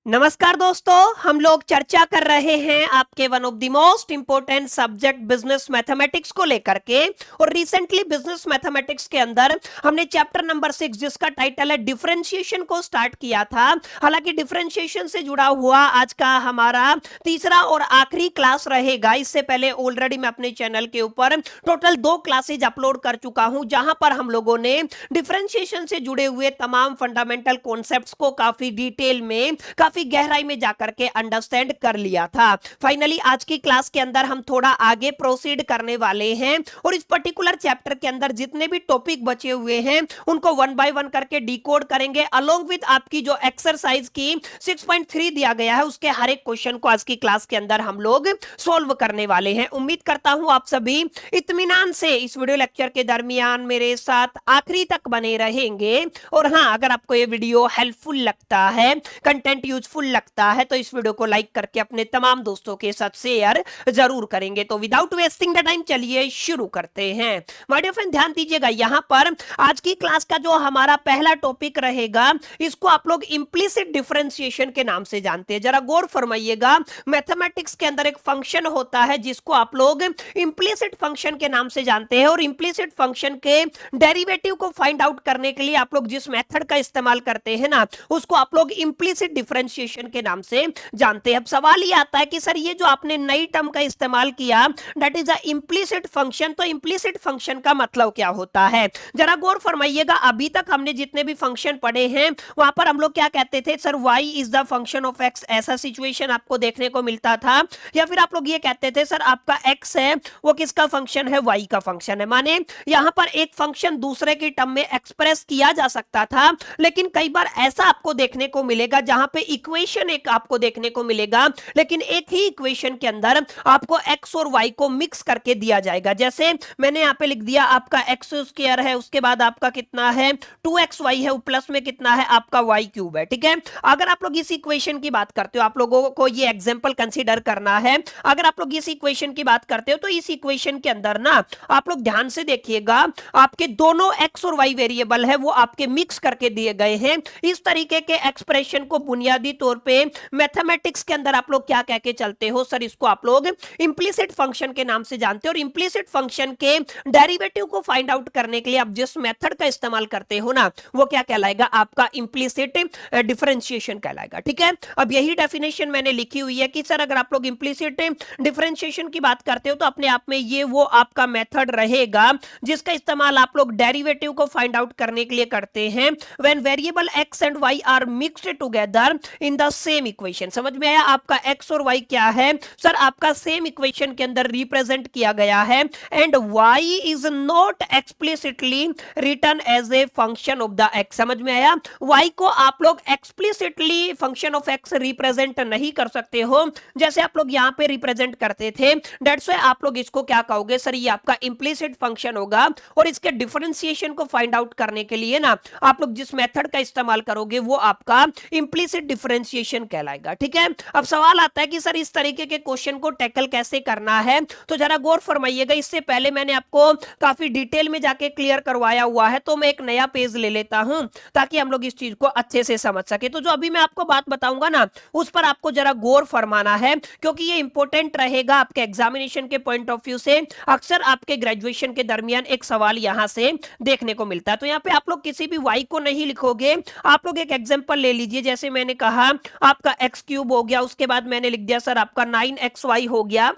नमस्कार दोस्तों, हम लोग चर्चा कर रहे हैं आपके one of the most important subject business mathematics को लेकर के। और रिसेंटली बिजनेस मैथमेटिक्स के अंदर हमने चैप्टर नंबर 6 जिसका टाइटल है डिफरेंशिएशन को स्टार्ट किया था। हालांकि डिफरेंशिएशन से जुड़ा हुआ आज का हमारा तीसरा और आखिरी क्लास रहेगा। इससे पहले ऑलरेडी मैं अपने चैनल के ऊपर टोटल 2 क्लासेज अपलोड कर चुका हूं, जहां पर हम लोगों ने डिफरेंशिएशन से जुड़े हुए तमाम फंडामेंटल कॉन्सेप्ट्स को काफी डिटेल में, काफी गहराई में जाकर के अंडरस्टैंड कर लिया था। फाइनली आज की क्लास के अंदर हम थोड़ा आगे प्रोसीड करने वाले हैं और इस पर्टिकुलर चैप्टर के अंदर जितने भी टॉपिक बचे हुए हैं उनको वन बाय वन करके डिकोड करेंगे, अलोंग विद आपकी जो एक्सरसाइज की 6.3 दिया गया है उसके हर एक क्वेश्चन को आज की क्लास के अंदर हम लोग सोल्व करने वाले हैं। उम्मीद करता हूं आप सभी इत्मीनान से इस वीडियो लेक्चर के दरमियान मेरे साथ आखिरी तक बने रहेंगे। और हां, अगर आपको ये वीडियो हेल्पफुल लगता है, कंटेंट यूजफुल लगता है, तो इस वीडियो को लाइक करके अपने तमाम दोस्तों के साथ शेयर जरूर करेंगे। तो विदाउट वेस्टिंग द टाइम चलिए शुरू करते हैं। माय डियर फ्रेंड, ध्यान दीजिएगा, यहां पर आज की क्लास का जो हमारा पहला टॉपिक रहेगा इसको आप लोग इंप्लिसिट डिफरेंशिएशन के नाम से जानते हैं। जरा गौर फरमाइएगा, मैथमेटिक्स के अंदर एक फंक्शन होता है जिसको आप लोग इंप्लिसिट फंक्शन के नाम से जानते हैं, और इंप्लिसिट फंक्शन के डेरिवेटिव को फाइंड आउट करने के लिए आप लोग जिस मेथड का इस्तेमाल करते हैं ना, उसको आप लोग इंप्लिसिट डिफरेंशिएशन के नाम से जानते हैं। अब सवाल ये आता है कि सर ये जो आपने नई टर्म का इस्तेमाल किया that is a implicit function, तो इंप्लिसिट फंक्शन का मतलब क्या होता है? जरा गौर फरमाइएगा, अभी तक हमने जितने भी फंक्शन पढ़े हैं वहां पर हम लोग क्या कहते थे, sir y is the function of x, ऐसा सिचुएशन आपको देखने को मिलता था। या फिर आप लोग ये कहते थे सर आपका x है वो किसका फंक्शन है, y का फंक्शन है। माने यहां पर एक फंक्शन दूसरे की टर्म में एक्सप्रेस किया जा सकता था, लेकिन कई बार ऐसा आपको देखने को मिलेगा जहां पे इक्वेशन एक आपको देखने को मिलेगा, लेकिन एक ही इक्वेशन के अंदर आपको x और y को मिक्स करके दिया जाएगा। जैसे मैंने यहां पे लिख दिया आपका x स्क्वायर है, उसके बाद आपका कितना है 2xy है, प्लस में कितना है आपका y क्यूब है। ठीक है, अगर आप लोग इस इक्वेशन की बात करते हो, आप लोगों को ये एग्जांपल कंसीडर करना है। अगर आप लोग इस इक्वेशन की बात करते हो तो इस इक्वेशन के अंदर ना आप लोग ध्यान से देखिएगा, आपके दोनों x और y वेरिएबल है वो आपके मिक्स करके दिए गए हैं। इस तरीके के एक्सप्रेशन को बुनियादी तौर पे मैथमेटिक्स के अंदर आप लोग क्या कह के चलते हो, सर इसको आप लोग इंप्लिसिट फंक्शन के नाम से जानते हो। और इंप्लिसिट फंक्शन के डेरिवेटिव को फाइंड आउट करने के लिए आप जिस मेथड का इस्तेमाल करते हो ना, वो क्या कहलाएगा, आपका इंप्लिसिट डिफरेंशिएशन कहलाएगा। ठीक है, अब यही डेफिनेशन मैंने लिखी हुई है कि सर अगर आप लोग इंप्लिसिट डिफरेंशिएशन की बात करते हो तो अपने आप में ये वो आपका मेथड रहेगा जिसका इस्तेमाल आप लोग डेरिवेटिव को फाइंड आउट करने के लिए करते हैं when variable x and y are mixed together in the same equation. समझ में आया? आपका x और y क्या है, सर आपका सेम इक्वेशन के अंदर रिप्रेजेंट किया गया है, and y is not explicitly written as a function of the x। समझ में आया? y को आप लोग explicitly function of x represent नहीं कर सकते हो जैसे आप लोग यहां पे रिप्रेजेंट करते थे। दैट्स व्हाई आप लोग इसको क्या कहोगे, सर ये आपका इंप्लिसिट फंक्शन होगा, और इसके डिफरेंशिएशन को फाइंड आउट करने के लिए ना आप लोग जिस मेथड का इस्तेमाल करोगे वो आपका इंप्लिसिट डिफरेंशिएशन कहलाएगा। ठीक है, अब सवाल आता है कि सर इस तरीके के क्वेश्चन को टैकल कैसे करना है, तो जरा गौर फरमाइएगा। इससे पहले मैंने आपको काफी डिटेल में जाके क्लियर करवाया हुआ है, तो मैं एक नया पेज ले लेता हूं ताकि हम लोग इस चीज को अच्छे से समझ सके। तो जो अभी मैं आपको बात बताऊंगा ना उस पर आपको जरा गौर फरमाना है, क्योंकि ये इंपॉर्टेंट रहेगा आपके एग्जामिनेशन के पॉइंट ऑफ व्यू से। अक्सर आपके ग्रेजुएशन के दरमियान एक सवाल यहां से देखने को मिलता है। तो यहाँ पे आप लोग किसी भी y को नहीं लिखोगे, आप लोग एक एग्जांपल ले लीजिए। जैसे मैंने कहा आपका x क्यूब हो गया, उसके बाद मैंने लिख दिया सर आपका 9xy हो गया।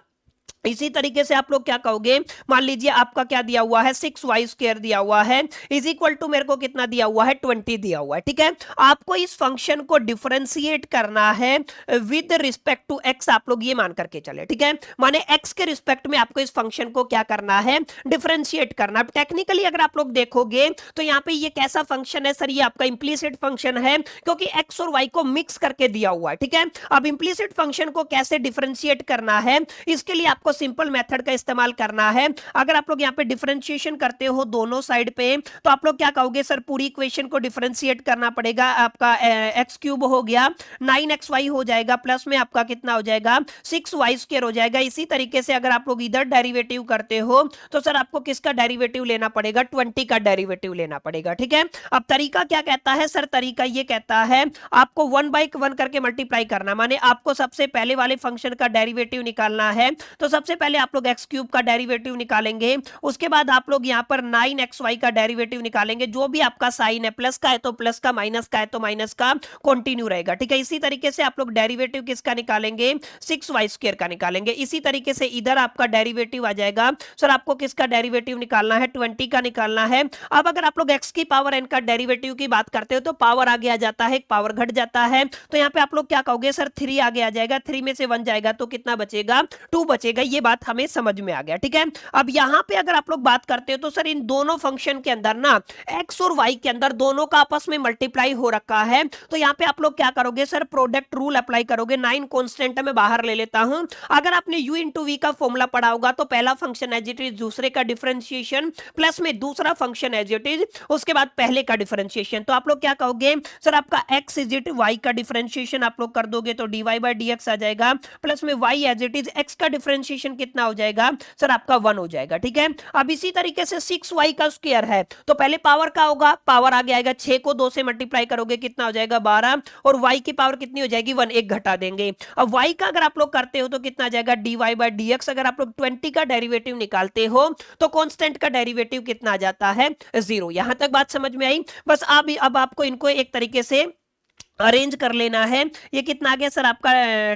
इसी तरीके से आप लोग क्या कहोगे, मान लीजिए आपका क्या दिया हुआ है 6y स्क्वायर दिया हुआ है, इज इक्वल टू मेरे को कितना दिया हुआ है 20 दिया हुआ है। ठीक है, आपको इस फंक्शन को डिफरेंशिएट करना है विद रिस्पेक्ट टू x, आप लोग ये मान करके चले। ठीक है, माने x के रिस्पेक्ट में आपको इस फंक्शन को क्या करना है, डिफरेंशिएट करना। अब टेक्निकली अगर आप लोग देखोगे तो यहाँ पे ये कैसा फंक्शन है, सर ये आपका इंप्लिसिट फंक्शन है, क्योंकि x और y को मिक्स करके दिया हुआ है। ठीक है, अब इंप्लिसिट फंक्शन को कैसे डिफरेंशिएट करना है, इसके लिए आपको आपको सिंपल मेथड का इस्तेमाल करना है। अगर आप लोग यहाँ पे डिफरेंशिएशन करते हो दोनों साइड पे, तो आप लोग क्या कहोगे सर, पूरी इक्वेशन को डिफरेंशिएट करना पड़ेगा। आपका एक्स क्यूब हो गया 9xy हो जाएगा, प्लस में आपका कितना हो जाएगा 6y² हो जाएगा। इसी तरीके से अगर आप लोग इधर डेरिवेटिव करते हो तो सर आपको किसका डेरिवेटिव लेना पड़ेगा, 20 का डेरिवेटिव लेना पड़ेगा। ठीक है, अब तरीका क्या कहता है सर, तरीका ये कहता है आपको 1/1 करके मल्टीप्लाई करना, माने आपको सबसे पहले वाले फंक्शन का डेरिवेटिव निकालना है। तो सबसे पहले आप लोग एक्स क्यूब का डेरिवेटिव निकालेंगे, उसके बाद आप लोग यहाँ पर 9xy का डेरिवेटिव निकालेंगे। जो भी आपका साइन है, प्लस का है तो प्लस का, माइनस का है तो माइनस का कंटिन्यू रहेगा। ठीक है, इसी तरीके से आप लोग डेरिवेटिव किसका निकालेंगे, 6y² का निकालेंगे। इसी तरीके से इधर आपका डेरिवेटिव आ जाएगा। सर आपको किसका डेरिवेटिव निकालना है, 20 का निकालना है। अब अगर आप लोग x की पावर n का डेरिवेटिव की बात करते हो तो पावर आगे आ जाता है, एक पावर घट जाता है। तो यहाँ पे आप लोग क्या कहोगे सर, 3 आगे आ जाएगा, 3 में से 1 जाएगा तो कितना बचेगा, 2 बचेगा। ये बात हमें समझ में आ गया। ठीक है, अब यहाँ पे अगर आप लोग बात करते हो तो सर इन दोनों फंक्शन के अंदर ना x और y के अंदर दोनों का आपस में मल्टीप्लाई हो रखा है। तो यहाँ पे आप लोग क्या करोगे सर, प्रोडक्ट रूल अप्लाई करोगे। 9 कांस्टेंट मैं बाहर ले लेता हूं। अगर आपने u इंटू वी का फॉर्मूला पढ़ा होगा तो पहला फंक्शन एज इट इज, दूसरे का डिफरेंशिएशन, प्लस में दूसरा फंक्शन एज इट इज, उसके बाद पहले का डिफरेंशिएशन। तो आप लोग क्या कहोगे सर, आपका x इज इट y का डिफरेंशिएशन आप लोग कर दोगे तो dy बाय dx आ जाएगा, प्लस में y as it is, x का डिफरेंशिएशन कितना हो जाएगा सर, आपका 1 हो जाएगा। ठीक है, अब इसी तरीके से 6y का स्क्वायर है तो पहले पावर का होगा, पावर आगे आएगा, 6 को 2 से मल्टीप्लाई करोगे कितना हो जाएगा 12, और y की पावर कितनी हो जाएगी 1, एक घटा देंगे। अब y का अगर आप लोग करते हो तो कितना आ जाएगा dy बाय dx। अगर आप लोग 20 का डेरिवेटिव निकालते हो तो कांस्टेंट का डेरिवेटिव कितना आ जाता है, 0। यहां तक बात समझ में आई। बस अब आपको इनको एक तरीके से अरेंज कर लेना है। ये कितना आ गया सर, आपका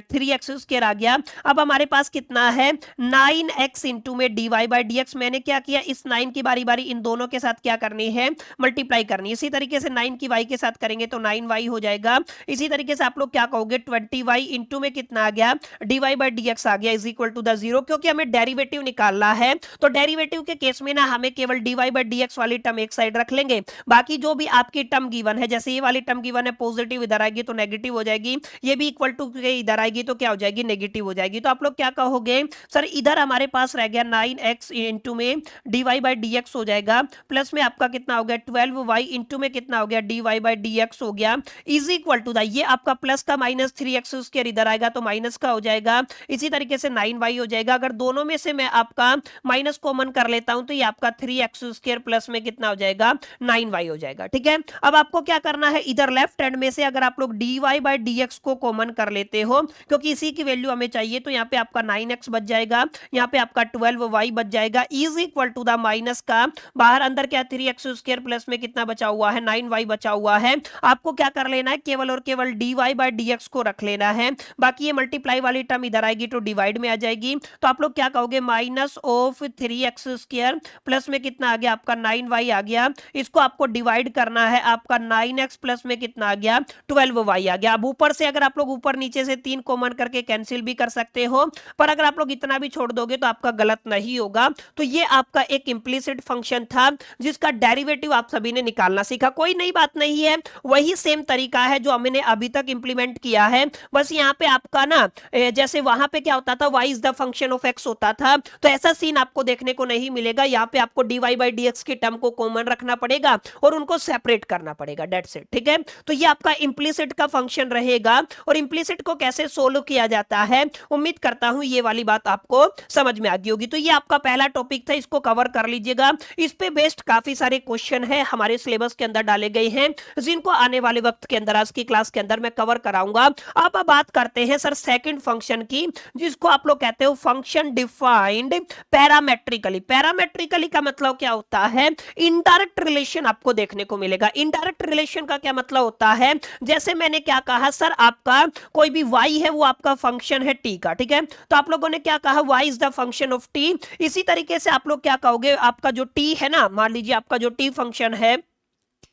3x² आ गया। अब हमारे पास कितना है 9x इंटू में dy बाय dx। मैंने क्या किया, इस 9 की बारी बारी इन दोनों के साथ क्या करनी है, मल्टीप्लाई करनी है। इसी तरीके से 9 की y के साथ करेंगे तो 9y हो जाएगा। इसी तरीके से आप लोग क्या कहोगे, 20y इंटू में कितना आ गया, dy बाय dx आ गया इज इक्वल टू द 0। क्योंकि हमें डेरिवेटिव निकालना है तो डेरिवेटिव के केस में ना हमें केवल dy बाय dx वाली टर्म एक साइड रख लेंगे, बाकी जो भी आपकी टर्म गिवन है, जैसे ये वाली टर्म गिवन है पॉजिटिव इधर आएगी तो नेगेटिव हो जाएगी, ये भी इक्वल टू के इधर आएगी तो क्या हो जाएगी, नेगेटिव हो जाएगी। तो आप लोग क्या कहोगे सर, इधर हमारे पास रह गया 9x इंटू में dy बाय dx हो जाएगा, प्लस में आपका कितना हो गया 12y इंटू में कितना हो गया dy बाय dx हो गया, इज इक्वल टू द, ये आपका प्लस का माइनस 3x² इधर आएगा तो माइनस का हो जाएगा। इसी तरीके से 9y हो जाएगा। अगर दोनों में से मैं आपका माइनस कॉमन कर लेता हूं तो ये आपका 3x² प्लस में कितना हो जाएगा 9y हो जाएगा। ठीक है, अब आपको क्या करना है, इधर लेफ्ट हैंड में से अगर आप लोग dy बाय dx को कॉमन कर लेते हो, क्योंकि इसी की वैल्यू हमें चाहिए, तो यहाँ पे आपका 9x बच जाएगा, यहाँ पे आपका 12y बच जाएगा, is equal to the minus का बाहर अंदर क्या 3x² प्लस में कितना बचा हुआ है 9y बचा हुआ है। आपको क्या कर लेना है, केवल और केवल dy बाय dx को रख लेना है, बाकी ये मल्टीप्लाई वाली टर्म इधर आएगी तो डिवाइड में आ जाएगी। तो आप लोग क्या कहोगे, माइनस ऑफ 3x² प्लस में कितना आ गया आपका 9y आ गया, इसको आपको डिवाइड करना है, आपका 9x प्लस में कितना आ गया 12y आ गया। अब ऊपर से अगर आप लोग ऊपर नीचे से 3 कॉमन करके कैंसिल भी कर सकते हो, पर अगर आप लोग इतना भी छोड़ दोगे तो आपका गलत नहीं होगा। तो ये आपका एक इंप्लिसिट फंक्शन था जिसका डेरिवेटिव आप सभी ने निकालना सीखा, कोई नई बात नहीं है, वही सेम तरीका है जो हमने अभी तक इंप्लीमेंट किया है। बस यहाँ पे आपका ना जैसे वहां पे क्या होता था, y is the function of x होता था, तो ऐसा सीन आपको देखने को नहीं मिलेगा। यहाँ पे आपको dy बाय dx की टर्म को कॉमन रखना पड़ेगा और उनको सेपरेट करना पड़ेगा, दैट्स इट। ठीक है, तो ये आपका इंप्लिसिट का फंक्शन रहेगा। और इंप्लिसिट को कैसे सोल्व किया जाता है, उम्मीद करता हूं ये वाली बात आपको समझ में आ गई होगी। तो ये आपका पहला टॉपिक था, इसको कवर कर लीजिएगा। इस पे बेस्ड काफी सारे क्वेश्चन है हमारे सिलेबस के अंदर डाले गए हैं, जिनको आने वाले वक्त के अंदर आज की क्लास के अंदर मैं कवर कराऊंगा। अब बात करते हैं सर सेकंड फंक्शन की, जिसको आप लोग कहते हो फंक्शन डिफाइंड पैरामेट्रिकली। पैरामेट्रिकली का मतलब क्या होता है, इनडायरेक्ट रिलेशन आपको देखने को मिलेगा। इनडायरेक्ट रिलेशन का क्या मतलब होता है, जैसे मैंने क्या कहा सर, आपका कोई भी y है वो आपका फंक्शन है t का, ठीक है, तो आप लोगों ने क्या कहा y is the function of t। इसी तरीके से आप लोग क्या कहोगे, आपका जो t है ना, मान लीजिए आपका जो t फंक्शन है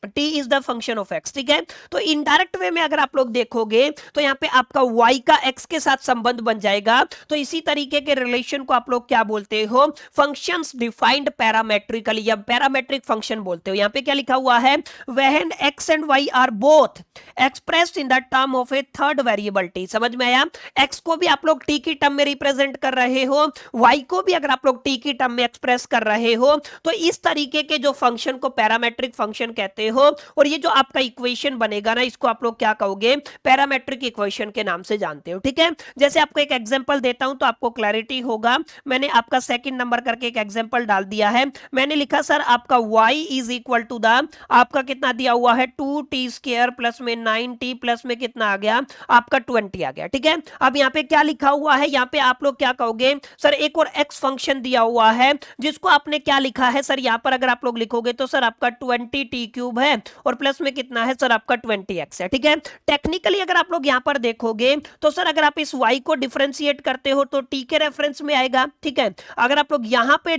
t is the function of x, ठीक है। तो इनडायरेक्ट वे में अगर आप लोग देखोगे तो यहाँ पे आपका y का x के साथ संबंध बन जाएगा। तो इसी तरीके के रिलेशन को आप लोग क्या बोलते हो, फंक्शंस डिफाइंड पैरामेट्रिकली या पैरामेट्रिक फंक्शन बोलते हो। यहाँ पे क्या लिखा हुआ है, when x and y are both expressed in the term of a third variable t। समझ में आया, x को भी आप लोग t की टर्म में रिप्रेजेंट कर रहे हो, y को भी अगर आप लोग t की टर्म में एक्सप्रेस कर रहे हो, तो इस तरीके के जो फंक्शन को पैरामेट्रिक फंक्शन कहते हो। और ये जो आपका इक्वेशन बनेगा ना, इसको आप लोग क्या कहोगे, पैरामेट्रिक इक्वेशन के नाम से जानते हो, ठीक है। जैसे आपको एक एग्जांपल देता हूं तो आपको क्लैरिटी होगा। मैंने आपका सेकंड नंबर करके एक एग्जांपल डाल दिया है। मैंने लिखा सर आपका y is equal to the, आपका कितना दिया हुआ है 2t² प्लस में 9t प्लस में कितना आ गया आपका 20 आ गया, ठीक है। अब यहाँ पे क्या लिखा हुआ है, यहाँ पे आप लोग क्या कहोगे, सर एक और x फंक्शन दिया हुआ है जिसको आपने क्या लिखा है, सर यहाँ पर अगर आप लोग लिखोगे तो सर आपका 20t³ है और प्लस में कितना है सर आपका 20x है, ठीक है। टेक्निकली अगर आप लोग यहां पर देखोगे तो सर अगर आप इस y को डिफरेंशिएट करते हो तो t के रेफरेंस में आएगा, ठीक है। अगर आप लोग यहां पे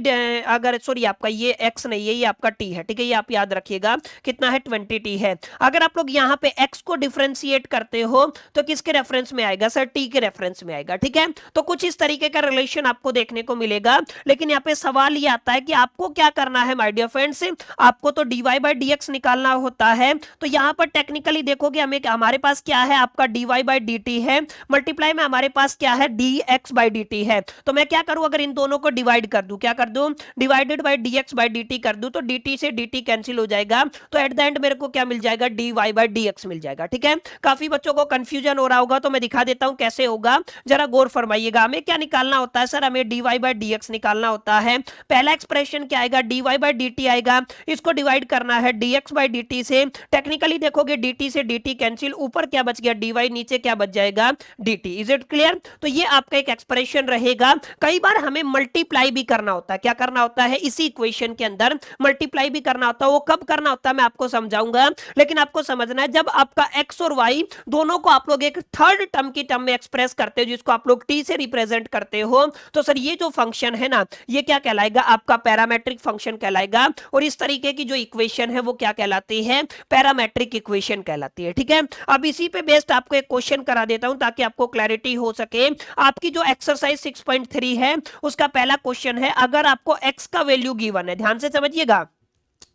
अगर सॉरी आपका ये x नहीं है, ये आपका t है, ठीक है, ये आप याद रखिएगा कितना है 20t है। अगर आप लोग यहां पे x को डिफरेंशिएट करते हो तो किसके रेफरेंस में आएगा, सर t के रेफरेंस में आएगा, ठीक है। तो कुछ इस तरीके का रिलेशन आपको देखने को मिलेगा। लेकिन यहाँ पे सवाल ये आता है कि आपको क्या करना है माय डियर फ्रेंड्स, आपको तो dy/dx निकालना होता है। तो यहां पर टेक्निकली देखोगे हमें, हमारे पास क्या है आपका dy/dt है, मल्टीप्लाई में हमारे पास क्या है dx/dt है। तो मैं क्या करूं, अगर इन दोनों को डिवाइड कर दूं, क्या कर दूं, डिवाइडेड बाय dx/dt कर दूं, तो dt से dt कैंसिल हो जाएगा। तो एट द एंड मेरे को क्या मिल जाएगा, dy/dx मिल जाएगा, ठीक है। काफी बच्चों को कंफ्यूजन हो रहा होगा तो मैं दिखा देता हूं कैसे होगा, जरा गौर फरमाइएगा। हमें क्या निकालना होता है सर, हमें dy/dx निकालना होता है। पहला एक्सप्रेशन क्या आएगा, dy/dt आएगा, इसको डिवाइड करना है dx/dt से। टेक्निकली देखोगे dt से dt कैंसिल, ऊपर क्या बच गया dy, नीचे क्या बच जाएगा dt। Is it clear. तो ये आपका एक एक्सप्रेशन रहेगा। कई बार हमें मल्टीप्लाई भी करना होता है, क्या करना होता है, इसी इक्वेशन के अंदर मल्टीप्लाई भी करना होता है। वो कब करना होता है मैं आपको समझाऊंगा, लेकिन आपको समझना है जब आपका x और y दोनों को आप लोग एक थर्ड टर्म की टर्म में एक्सप्रेस करते हो जिसको आप लोग t से रिप्रेजेंट करते हो, तो सर ये जो फंक्शन है ना, ये क्या कहलाएगा, आपका पैरामेट्रिक फंक्शन कहलाएगा। और इस तरीके की जो इक्वेशन है वो क्या कहलाती है, पैरामेट्रिक इक्वेशन कहलाती है, ठीक है। अब इसी पे बेस्ड आपको एक क्वेश्चन करा देता हूं ताकि आपको क्लैरिटी हो सके। आपकी जो एक्सरसाइज 6.3 है उसका पहला क्वेश्चन है, अगर आपको x का वैल्यू गिवन है, ध्यान से समझिएगा,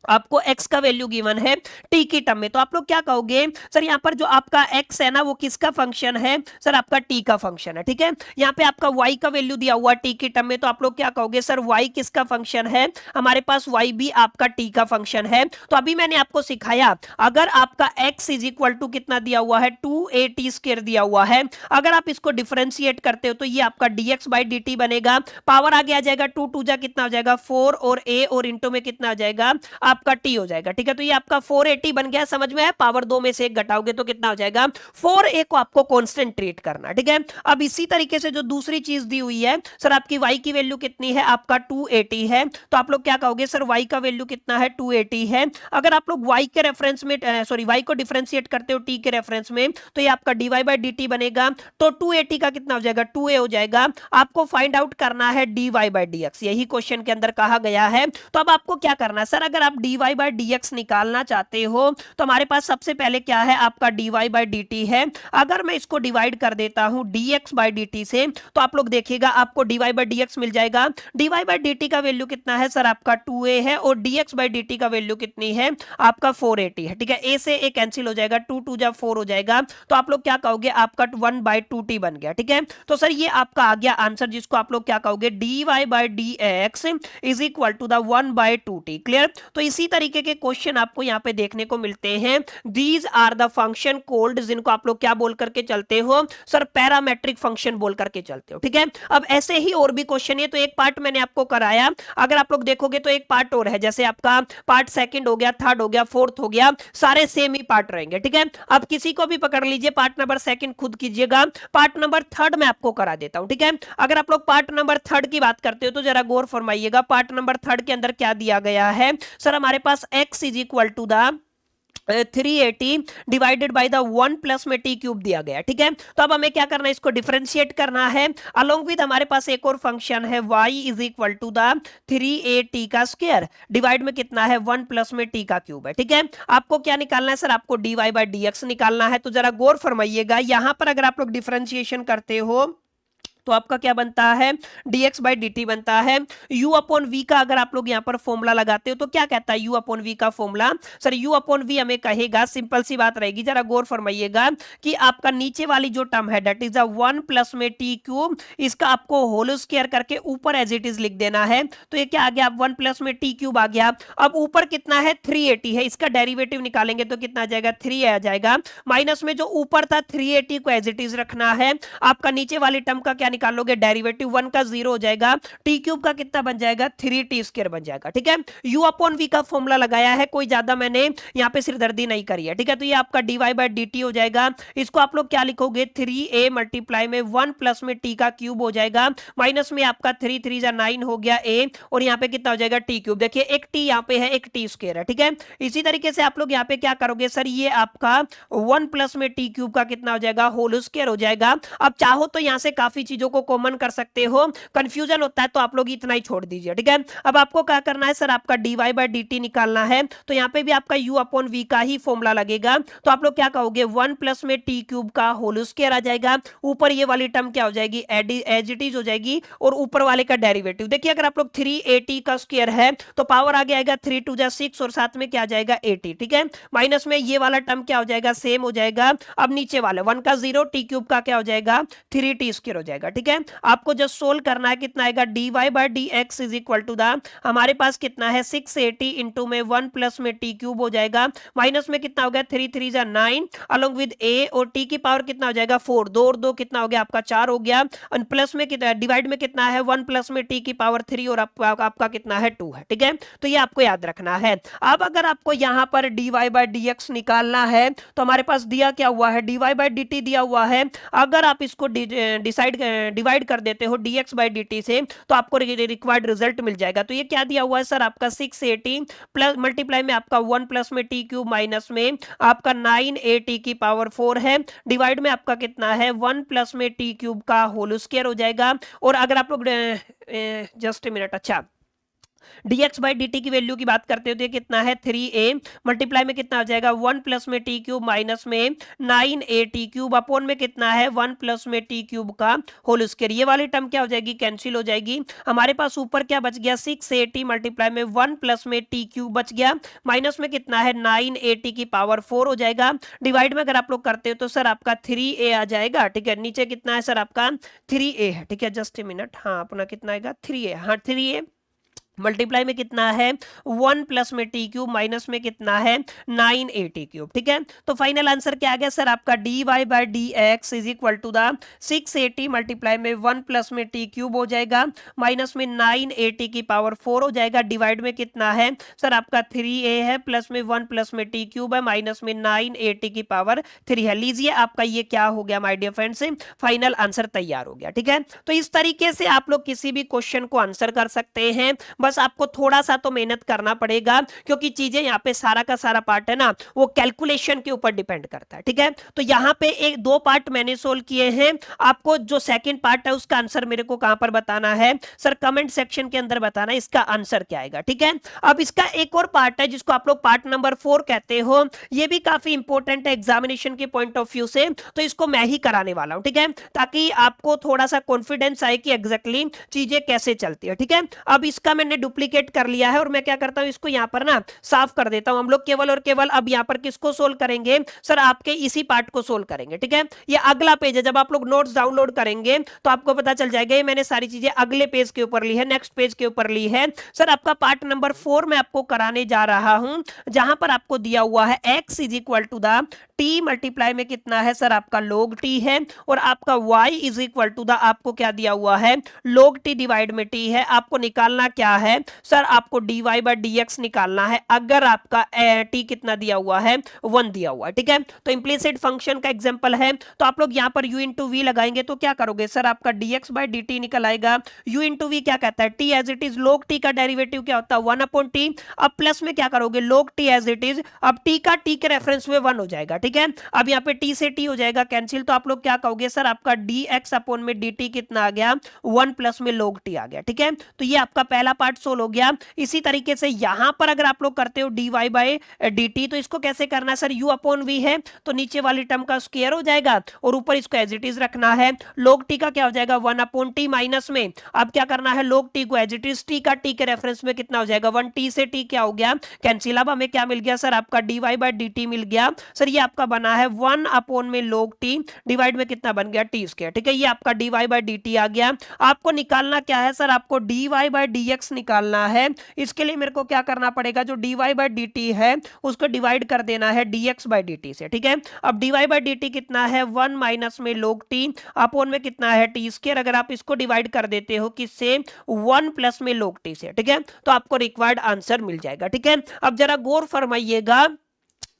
आपको x का वैल्यू गिवन है t की टर्म में, तो आप लोग क्या कहोगे, सर यहाँ पर जो आपका x है ना वो किसका फंक्शन है, सर आपका t का फंक्शन है, ठीक है। यहाँ पे आपका y का वैल्यू दिया हुआ t की टर्म में, तो आप लोग क्या कहोगे, सर y किसका फंक्शन है, हमारे पास y भी आपका t का फंक्शन है। तो अभी मैंने आपको सिखाया, अगर आपका x इज इक्वल टू कितना दिया हुआ है 2at² दिया हुआ है, अगर आप इसको डिफरेंशिएट करते हो तो ये आपका dx/dt बनेगा। पावर आगे आ जाएगा, 2 2 जा कितना हो जाएगा 4 और a और इंटू में कितना आ जाएगा आपका t हो जाएगा, ठीक है। तो ये आपका 480 बन गया, समझ में है। पावर 2 में से एक घटाओगे तो कितना हो जाएगा, 4a को आपको कांस्टेंट ट्रीट करना, ठीक है। अब इसी तरीके से जो दूसरी चीज दी हुई है, सर आपकी y की वैल्यू कितनी है, आपका 280 है, तो आप लोग क्या कहोगे, सर y का वैल्यू कितना है 280 है। अगर आप लोग y के रेफरेंस में सॉरी y को डिफरेंशिएट करते हो t के रेफरेंस में, तो ये आपका dy/dt बनेगा। तो 280 का कितना हो जाएगा, 2a हो जाएगा। आपको फाइंड आउट करना है dy/dx, यही क्वेश्चन के अंदर कहा गया है। तो अब आपको क्या करना है, सर अगर आप dy/dx निकालना चाहते हो तो हमारे पास सबसे पहले क्या है, आपका dy/dt है। अगर मैं इसको डिवाइड कर देता हूं dx/dt से, तो आप लोग देखिएगा आपको dy/dx मिल जाएगा। dy/dt का वैल्यू कितना है, सर आपका 2a है, और dx/dt का वैल्यू कितनी है, आपका 480 है, ठीक है। a से a कैंसिल हो जाएगा, 2 2 जा 4 हो जाएगा, तो आप लोग क्या कहोगे, आपका 1/2t बन गया, ठीक है। तो सर ये आपका आ गया आंसर, जिसको आप लोग क्या कहोगे, dy/dx is equal to the 1/2t। Clear. तो इसी तरीके के क्वेश्चन आपको यहाँ पे देखने को मिलते हैं। These are the function called, जिनको आप लोग क्या बोल करके चलते हो, सर पैरामेट्रिक फंक्शन बोल करके चलते हो, ठीक है। अब ऐसे ही और भी क्वेश्चन है, तो एक पार्ट मैंने आपको कराया, अगर आप लोग देखोगे तो एक पार्ट और है, जैसे आपका पार्ट सेकंड हो गया, थर्ड हो गया, फोर्थ हो गया, सारे सेम ही पार्ट रहेंगे, ठीक है। अब किसी को भी पकड़ लीजिए, पार्ट नंबर सेकंड खुद कीजिएगा, पार्ट नंबर थर्ड मैं आपको करा देता हूं, ठीक है। अगर आप लोग पार्ट नंबर थर्ड की बात करते हो तो जरा गौर फरमाइएगा, पार्ट नंबर थर्ड के अंदर क्या दिया गया है, सर हमारे पास x is equal to the 380 divided by the 1 plus में टी क्यूब दिया गया, ठीक है। तो अब हमें क्या करना है, इसको डिफरेंशिएट करना है। अलोंग विद हमारे पास एक और फंक्शन है y is equal to the 3a t का स्क्वायर डिवाइड में कितना है 1 प्लस में t का क्यूब है, ठीक है। आपको क्या निकालना है सर, आपको dy बाय dx निकालना है। तो जरा गौर फरमाइएगा, यहां पर अगर आप लोग डिफरेंशिएशन करते हो तो आपका क्या बनता है, dx बाई dt बनता है। u अपॉन v का अगर आप लोग यहाँ पर फॉर्मूला लगाते हो तो क्या कहता है u अपॉन v का formula, sir u upon v हमें कहेगा, सिंपल सी बात रहेगी, जरा गौर फरमाइएगा कि आपका नीचे वाली जो टर्म है दैट इज अ 1 प्लस में टी क्यूब, इसका आपको होल स्क्वायर करके ऊपर एज इट इज लिख देना है। तो ये क्या आ गया, 1 प्लस में टी क्यूब आ गया। अब ऊपर कितना है 380 है, इसका डेरिवेटिव निकालेंगे तो कितना आ जाएगा 3 आ जाएगा। माइनस में जो ऊपर था 380 को एज इट इज रखना है। आपका नीचे वाली टर्म का क्या निकालोगे, डेरिवेटिव 1 का 0 हो जाएगा, टी क्यूब का कितना बन जाएगा 3t स्क्वायर बन जाएगा, ठीक है। u अपॉन v का फॉर्मूला लगाया है, कोई ज्यादा मैंने यहाँ पे सिरदर्दी नहीं करी है, ठीक है। तो ये आपका dy बाय dt हो जाएगा। इसको आप लोग क्या लिखोगे 3a मल्टीप्लाई में 1 प्लस में t का क्यूब हो जाएगा, माइनस में आपका 3 3 जा 9 हो गया a, और यहाँ पे कितना हो जाएगा t क्यूब। देखिए एक t यहाँ पे है, एक t स्क्वायर है, ठीक है। इसी तरीके से आप लोग यहाँ पे क्या करोगे सर, ये आपका 1 प्लस में t क्यूब का कितना हो जाएगा होल स्क्वायर हो जाएगा। अब चाहो तो यहाँ से काफी चीजों को कॉमन कर सकते हो, कंफ्यूजन होता है तो आप लोग इतना ही छोड़ दीजिए, ठीक है। अब आपको क्या करना है सर, आपका dy बाय dt निकालना है। तो यहाँ पे भी आपका u अपॉन v का ही फॉर्मूला लगेगा। तो आप लोग क्या कहोगे 1 प्लस में t क्यूब का होल स्क्वायर आ जाएगा, ऊपर ये वाली टर्म क्या हो जाएगी एज इट इज हो जाएगी, और ऊपर वाले का डेरिवेटिव देखिए, अगर आप लोग 380 का स्क्वायर है तो पावर आगे आएगा 3 2 जा 6 और साथ में क्या आ जाएगा 80, ठीक है। माइनस में ये वाला टर्म क्या हो जाएगा सेम हो जाएगा। अब नीचे वाले 1 का 0, टी क्यूब का क्या हो जाएगा 3t स्क्वायर हो जाएगा, ठीक है। आपको जस्ट सोल्व करना है, कितना आएगा dy by dx is equal to the, हमारे पास कितना है 680 इंटू में 1 प्लस में t क्यूब हो जाएगा, माइनस में कितना हो गया 3 3 जा 9 अलोंग विद a, और t की पावर कितना हो जाएगा 4, 2 और 2 कितना हो गया आपका 4 हो गया, और प्लस में कितना डिवाइड में कितना है 1 प्लस में t की पावर 3, और आपका कितना है 2 है, ठीक है। तो ये आपको याद रखना है। अब अगर आपको यहां पर dy बाय dx निकालना है तो हमारे पास दिया क्या हुआ है, dy बाय dt दिया हुआ है। अगर आप इसको डिवाइड कर देते हो dx बाई dt से तो आपको रिक्वायर्ड रिजल्ट मिल जाएगा। तो ये क्या दिया हुआ है सर, आपका 680 प्लस मल्टीप्लाई में आपका 1 प्लस में टी क्यूब माइनस में आपका 9a t की पावर 4 है, डिवाइड में आपका कितना है 1 प्लस में टी क्यूब का होल स्क्वायर हो जाएगा। और अगर आप लोग जस्ट ए मिनट, अच्छा dx बाई dt की वैल्यू की बात करते हो तो ये कितना है 3a मल्टीप्लाई में कितना हो जाएगा 1 प्लस में टी क्यूब माइनस में 9a टी क्यूब अपॉन में कितना है 1 प्लस में टी क्यूब का होल स्क्वायर। ये वाली टर्म क्या हो जाएगी कैंसिल हो जाएगी। हमारे पास ऊपर क्या बच गया 680 मल्टीप्लाई में 1 प्लस में टी क्यूब बच गया, माइनस में कितना है 9a की पावर 4 हो जाएगा। डिवाइड में अगर आप लोग करते हो तो सर आपका 3a आ जाएगा, ठीक है। नीचे कितना है सर आपका 3a है, ठीक है। जस्ट ए मिनट, हाँ अपना कितना आएगा 3a, हाँ 3a मल्टीप्लाई में कितना है 1 प्लस में टी क्यूब माइनस में कितना है 9a टी क्यूब, ठीक है। तो फाइनल आंसर क्या आ गया सर आपका dy by dx is equal to the 680 multiply में 1 प्लस में टी क्यूब हो जाएगा, माइनस में 9a की पावर 4 हो जाएगा, डिवाइड में कितना है सर आपका 3a है, प्लस में 1 प्लस में टी क्यूब है, माइनस में 9a की पावर 3 है। लीजिए आपका ये क्या हो गया my dear friends, final answer तैयार हो गया, ठीक है। तो इस तरीके से आप लोग किसी भी क्वेश्चन को आंसर कर सकते हैं, बस आपको थोड़ा सा तो मेहनत करना पड़ेगा, क्योंकि चीजें यहाँ पे सारा का सारा पार्ट है ना वो कैलकुलेशन के ऊपर डिपेंड करता है, ठीक है। तो यहाँ पे एक दो पार्ट मैंने सोल्व किए हैं, आपको जो सेकंड पार्ट है उसका आंसर मेरे को कहां पर बताना है सर, कमेंट सेक्शन के अंदर बताना इसका आंसर क्या आएगा, ठीक है। अब इसका एक और पार्ट है जिसको आप लोग पार्ट नंबर 4 कहते हो, ये भी काफी इंपॉर्टेंट है एग्जामिनेशन के पॉइंट ऑफ व्यू से, तो इसको मैं ही कराने वाला हूं, ठीक है, ताकि आपको थोड़ा सा कॉन्फिडेंस आए कि एग्जैक्टली चीजें कैसे चलती है, ठीक है। अब इसका मैंने डुप्लीकेट कर लिया है और मैं क्या करता हूं इसको यहां पर ना साफ कर देता हूं। हम लोग केवल और केवल अब यहां पर किसको सोल्व करेंगे सर, आपके इसी पार्ट को सोल्व करेंगे, ठीक है। ये अगला पेज है, जब आप लोग नोट्स डाउनलोड करेंगे तो आपको पता चल जाएगा ये मैंने सारी चीजें अगले पेज के ऊपर ली है, नेक्स्ट पेज के ऊपर ली है। सर आपका पार्ट नंबर 4 मैं आपको कराने जा रहा हूं, जहां पर आपको दिया हुआ है x is equal to the t multiply में कितना है सर आपका log t है, और आपका y is equal to the आपको क्या दिया हुआ है log t डिवाइड में t है। आपको निकालना क्या है सर आपको dy बाय dx निकालना है अगर आपका t कितना दिया हुआ है 1 दिया हुआ है, ठीक है। तो इंप्लिसिट फंक्शन का एग्जांपल है, तो आप लोग यहां पर u इंटू वी लगाएंगे तो क्या करोगे सर आपका dx बाय dt निकल आएगा। u इंटू वी क्या कहता है t as it is, log t का डेरिवेटिव क्या होता है 1 अपॉन t। अब प्लस में क्या करोगे log t as it is, अब t का t के रेफरेंस में 1 हो जाएगा, ठीक है। अब यहाँ पे t से t हो जाएगा कैंसिल, तो आप लोग क्या कहोगे सर आपका dx अपॉन में dt कितना आ गया 1 प्लस में log t आ गया, ठीक है। तो ये आपका पहला पार्ट सोल्व हो गया। इसी तरीके से यहां पर अगर आप लोग करते हो dy बाय dt, तो इसको कैसे करना है सर, u अपॉन v है तो नीचे वाली टर्म का स्क्वायर हो जाएगा और ऊपर इसको एज इट इज रखना है। log t का क्या हो जाएगा 1 अपॉन t माइनस में, अब क्या करना है log t को एज इट इज, t का t के रेफरेंस में कितना हो जाएगा 1, t से t क्या हो गया कैंसिल। अब हमें क्या मिल गया सर आपका dy बाय dt मिल गया। सर ये आपका बना है 1 अपॉन में log t डिवाइड में कितना बन गया t स्क्वायर, ठीक है। ये आपका dy बाय dt आ गया। आपको निकालना क्या है सर, आपको dy बाय dx निकालना है। इसके लिए मेरे को क्या करना पड़ेगा, जो dy बाय dt है उसको डिवाइड कर देना है dx बाय dt से, ठीक है। अब dy बाय dt कितना है 1 माइनस में log t अपॉन में कितना है t स्क्वायर, अगर आप इसको डिवाइड कर देते हो किससे 1 प्लस में log t से, ठीक है, तो आपको रिक्वायर्ड आंसर मिल जाएगा, ठीक है। अब जरा गौर फरमाइएगा,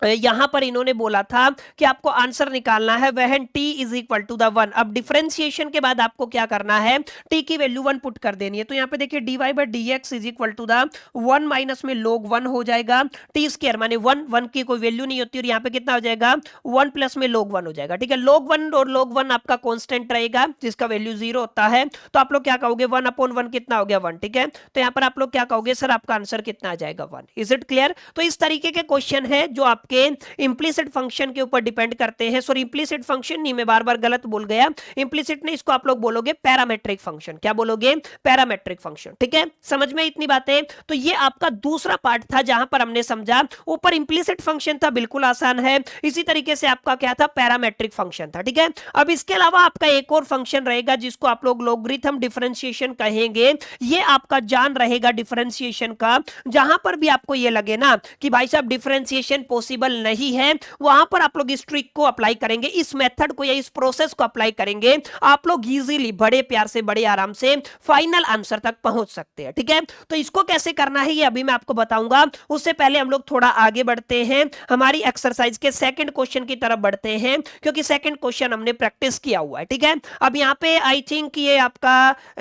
यहां पर इन्होंने बोला था कि आपको आंसर निकालना है when t is equal to the 1। अब डिफरेंशिएशन के बाद आपको क्या करना है, t की वैल्यू 1 पुट कर देनी है। तो यहां पे देखिए dy by dx is equal to the 1 minus में log 1 हो जाएगा, t स्क्वायर माने 1 की कोई वैल्यू नहीं होती और यहां पे कितना हो जाएगा 1 प्लस में log 1 हो जाएगा, ठीक है। log 1 और log 1 आपका कांस्टेंट रहेगा जिसका वैल्यू 0 होता है, तो आप लोग क्या कहोगे 1 अपॉन 1 कितना हो गया 1, ठीक है। तो यहां पर आप लोग क्या कहोगे सर आपका आंसर कितना आ जाएगा 1। Is it clear. तो इस तरीके के क्वेश्चन है जो आपके इंप्लिसिट फंक्शन के ऊपर डिपेंड करते हैं। सॉरी इंप्लिसिट फंक्शन नहीं, मैं बार बार गलत बोल गया, इंप्लिसिट नहीं, इसको आप लोग बोलोगे पैरामेट्रिक फंक्शन। क्या बोलोगे, पैरामेट्रिक फंक्शन, ठीक है। समझ में इतनी बातें। तो ये आपका दूसरा पार्ट था जहां पर हमने समझा ऊपर इंप्लिसिट फंक्शन था, बिल्कुल आसान है। इसी तरीके से आपका क्या था पैरामेट्रिक फंक्शन था, ठीक है। अब इसके अलावा आपका एक और फंक्शन रहेगा जिसको आप लोग लॉगरिथम डिफरेंशिएशन कहेंगे। ये आपका जान रहेगा डिफरेंशिएशन का, जहां पर भी आपको ये लगे ना कि भाई साहब डिफरेंशिएशन पॉसिबल नहीं है, वहां पर आप लोग इस ट्रिक को अप्लाई करेंगे, इस मेथड को या इस प्रोसेस को अप्लाई करेंगे, आप लोग इजीली बड़े प्यार से बड़े आराम से फाइनल आंसर तक पहुंच सकते हैं, ठीक है। तो इसको कैसे करना है ये अभी मैं आपको बताऊंगा। उससे पहले हम लोग थोड़ा आगे बढ़ते हैं, हमारी एक्सरसाइज के सेकंड क्वेश्चन की तरफ बढ़ते हैं, क्योंकि सेकंड क्वेश्चन हमने प्रैक्टिस किया हुआ है, ठीक है। अब यहां पे आई थिंक ये आपका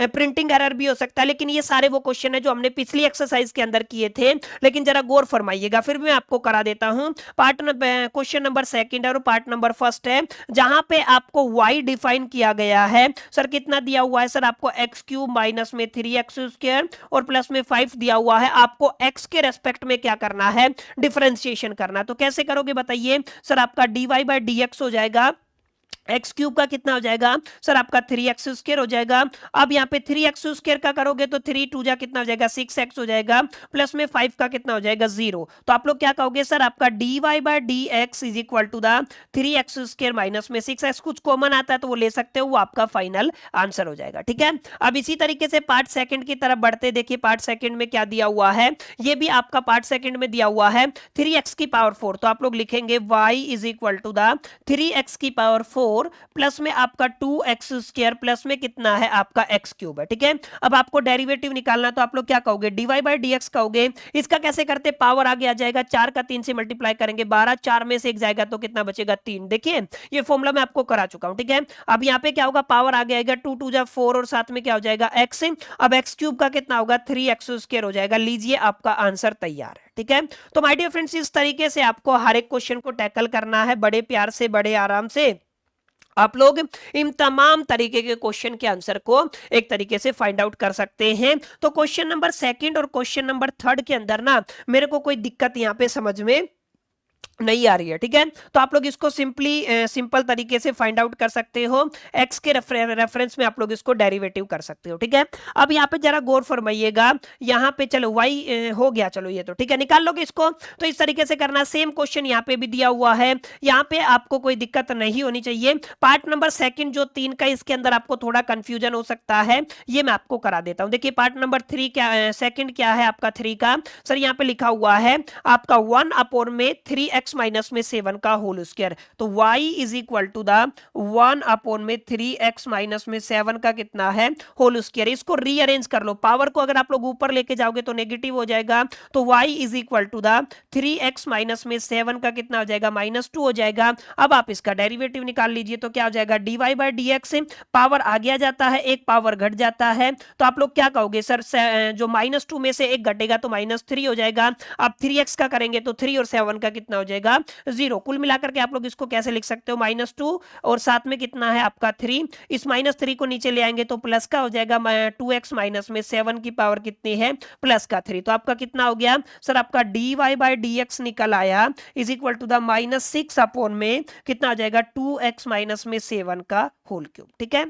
प्रिंटिंग एरर भी हो सकता है, लेकिन ये सारे वो क्वेश्चन है जो हमने पिछली एक्सरसाइज के अंदर किए थे। लेकिन जरा गौर फरमाइएगा, फिर मैं आपको करा देता हूं। पार्ट क्वेश्चन नंबर सेकंड है और पार्ट नंबर फर्स्ट है, जहां पे आपको y डिफाइन किया गया है। सर कितना दिया हुआ है, सर आपको x क्यूब माइनस में 3x स्क्वायर और प्लस में 5 दिया हुआ है। आपको x के रेस्पेक्ट में क्या करना है, डिफरेंशिएशन करना। तो कैसे करोगे बताइए। सर आपका dy बाय dx हो जाएगा, एक्स क्यूब का कितना हो जाएगा सर आपका 3x स्क्वायर हो जाएगा। अब यहाँ पे 3x स्क्वायर का करोगे तो 3 2 जा कितना हो जाएगा 6x हो जाएगा, प्लस में 5 का कितना हो जाएगा 0। तो आप लोग क्या कहोगे सर आपका dy by dx is equal to the 3x square minus में 6x, कुछ कॉमन आता है तो वो ले सकते हो, वो आपका फाइनल आंसर हो जाएगा, ठीक है। अब इसी तरीके से पार्ट सेकंड की तरफ बढ़ते, देखिए पार्ट सेकंड में क्या दिया हुआ है, ये भी आपका पार्ट सेकंड में दिया हुआ है 3x की पावर 4। तो आप लोग लिखेंगे y is equal to the 3x की पावर 4 प्लस में आपका 2x स्क्वायर प्लस में कितना है आपका x क्यूब है, ठीक है। अब आपको डेरिवेटिव निकालना, तो आप लोग क्या कहोगे dy बाय dx कहोगे। इसका कैसे करते, पावर आगे आ जाएगा, 4 का 3 से मल्टीप्लाई करेंगे 12, 4 में से 1 जाएगा तो कितना बचेगा 3। देखिए ये फॉर्मूला मैं आपको करा चुका हूं, ठीक है। अब यहाँ पे क्या होगा, पावर आगे आएगा 2 2 जा 4 और साथ में क्या हो जाएगा x। अब x क्यूब का कितना होगा 3x स्क्वायर हो जाएगा। लीजिए आपका आंसर तैयार है, ठीक है। तो माय डियर फ्रेंड्स इस तरीके से आपको हर एक क्वेश्चन को टैकल करना है, बड़े प्यार से बड़े आराम से आप लोग इन तमाम तरीके के क्वेश्चन के आंसर को एक तरीके से फाइंड आउट कर सकते हैं। तो क्वेश्चन नंबर सेकंड और क्वेश्चन नंबर थर्ड के अंदर ना मेरे को कोई दिक्कत यहां पे समझ में नहीं आ रही है, ठीक है। तो आप लोग इसको सिंपल तरीके से फाइंड आउट कर सकते हो, x के रेफरेंस में आप लोग इसको डेरिवेटिव कर सकते हो, ठीक है। अब यहाँ पे जरा गौर फरमाइएगा, यहाँ पे चलो y हो गया, चलो ये तो ठीक है, निकाल लोगे इसको। तो इस तरीके से करना, सेम क्वेश्चन यहाँ पे भी दिया हुआ है, यहाँ पे आपको कोई दिक्कत नहीं होनी चाहिए। पार्ट नंबर सेकंड जो 3 का, इसके अंदर आपको थोड़ा कंफ्यूजन हो सकता है, ये मैं आपको करा देता हूँ। देखिए पार्ट नंबर 3 क्या, सेकंड क्या है आपका 3 का, सर यहाँ पे लिखा हुआ है आपका 1 अपॉन में 3 3x माइनस में 7 का होल स्क्वायर। तो y is equal to the 1 upon में 3x माइनस में 7 का कितना है होल स्क्वायर। इसको रीअरेंज कर लो, पावर को अगर आप लोग ऊपर लेके जाओगे तो नेगेटिव हो जाएगा, तो y is equal to the 3x minus में 7 का कितना हो जाएगा -2 हो जाएगा। अब आप इसका डेरिवेटिव निकाल लीजिए तो क्या हो जाएगा dy by D x, power आगे आ जाता है, एक पावर घट जाता है, तो आप लोग क्या कहोगे सर जो -2 में से एक घटेगा तो -3 हो जाएगा। अब 3x का करेंगे तो 3 और 7 का कितना हो जाएगा 0। कुल मिलाकर के आप लोग इसको कैसे लिख सकते हो -2 और साथ में कितना है आपका 3, इस -3 को नीचे ले आएंगे तो प्लस का हो जाएगा 2x माइनस में 7 की पावर कितनी है प्लस का 3। तो आपका कितना हो गया सर आपका dy बाई डी एक्स निकल आया is equal to the -6 upon में कितना आ जाएगा 2x माइनस में 7 का होल क्यूब। ठीक है,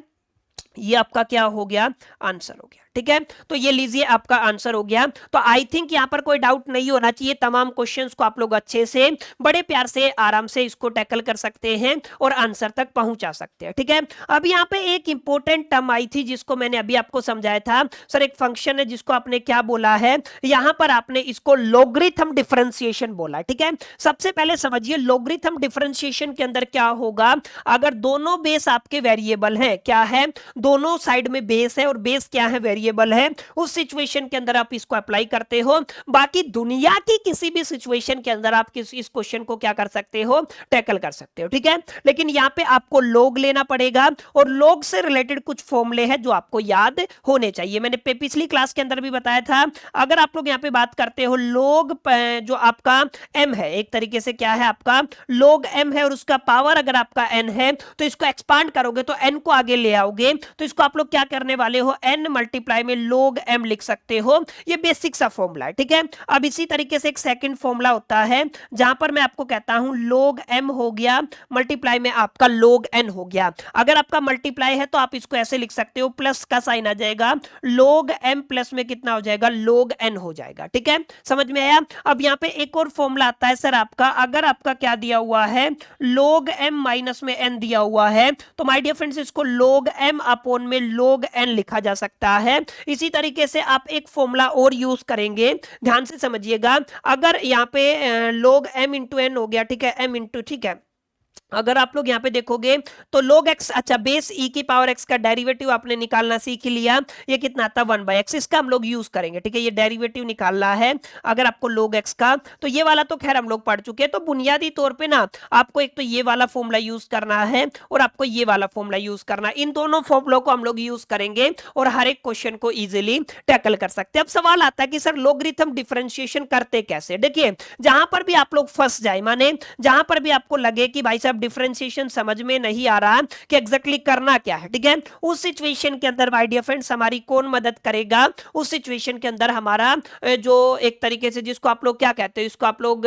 ये आपका क्या हो गया आंसर हो गया। ठीक है, तो ये लीजिए आपका आंसर हो गया। तो आई थिंक यहां पर कोई डाउट नहीं होना चाहिए, तमाम क्वेश्चंस को आप लोग अच्छे से बड़े प्यार से आराम से इसको टैकल कर सकते हैं और आंसर तक पहुंचा सकते हैं। ठीक है, अब यहां पे एक इंपॉर्टेंट टर्म आई थी जिसको मैंने अभी आपको समझाया था सर, एक फंक्शन है जिसको आपने क्या बोला है, यहां पर आपने इसको लॉगरिथम डिफरेंशिएशन बोला। ठीक है, सबसे पहले समझिए लॉगरिथम डिफरेंशिएशन के अंदर क्या होगा, अगर दोनों बेस आपके वेरिएबल हैं, क्या है दोनों साइड में बेस है और बेस क्या है वेरिएबल है, उस सिचुएशन के अंदर आप इसको अप्लाई करते हो। बाकी दुनिया की किसी भी सिचुएशन के अंदर आप इस क्वेश्चन को क्या कर सकते हो टैकल कर सकते हो। ठीक है, लेकिन यहां पे आपको लॉग लेना पड़ेगा और लॉग से रिलेटेड कुछ फॉर्मूले हैं जो आपको याद होने चाहिए। मैंने पिछली क्लास के अंदर भी बताया था, अगर आप लोग यहां पे बात करते हो लॉग जो आपका m है, एक तरीके से क्या है आपका log m है और उसका पावर अगर आपका n है तो इसको एक्सपांड करोगे तो n को आगे ले आओगे, तो इसको आप लोग क्या करने वाले हो n मल्टीप्लाई में log m लिख सकते हो। ये बेसिक सा फॉर्मूला है। ठीक है, अब इसी तरीके से एक सेकंड फॉर्मूला होता है जहां पर मैं आपको कहता हूं log m हो गया मल्टीप्लाई में आपका log n हो गया। अगर आपका मल्टीप्लाई है तो आप इसको ऐसे लिख सकते हो, प्लस का साइन आ जाएगा, log m प्लस में कितना हो जाएगा log n हो जाएगा। ठीक है, समझ में आया। अब यहां पे एक और फॉर्मूला आता है सर आपका, अगर आपका क्या दिया हुआ है log m माइनस में n दिया हुआ है तो माय डियर फ्रेंड्स इसको log m अपॉन में log n लिखा जा सकता है। इसी तरीके से आप एक फॉर्मूला और यूज करेंगे, ध्यान से समझिएगा, अगर यहां पे log m इंटू n हो गया, ठीक है, m इंटू, ठीक है, अगर आप लोग यहां पे देखोगे तो log x, अच्छा बेस e की पावर x का डेरिवेटिव आपने निकालना सीख लिया, ये कितना आता है 1/x, इसका हम लोग यूज करेंगे। ठीक है, ये डेरिवेटिव निकालना है अगर आपको log x का, तो ये वाला तो खैर हम लोग पढ़ चुके हैं। तो बुनियादी तौर पे ना आपको एक तो ये वाला फॉर्मूला यूज करना है और आपको ये वाला फॉर्मूला यूज करना है, इन दोनों फॉर्मूलों को हम लोग यूज करेंगे और हर एक क्वेश्चन को इजिली टैकल कर सकते हैं। अब सवाल आता है कि सर लॉगरिथम डिफरेंशिएशन करते कैसे। देखिए जहां पर भी आप लोग फंस जाए, माने जहां पर भी आपको लगे कि भाई साहब डिफरेंशिएशन समझ में नहीं आ रहा कि एग्जैक्टली करना क्या है, ठीक है, उस सिचुएशन के अंदर माय डियर फ्रेंड्स हमारी कौन मदद करेगा, उस सिचुएशन के अंदर हमारा जो एक तरीके से जिसको आप लोग क्या कहते हो, इसको आप लोग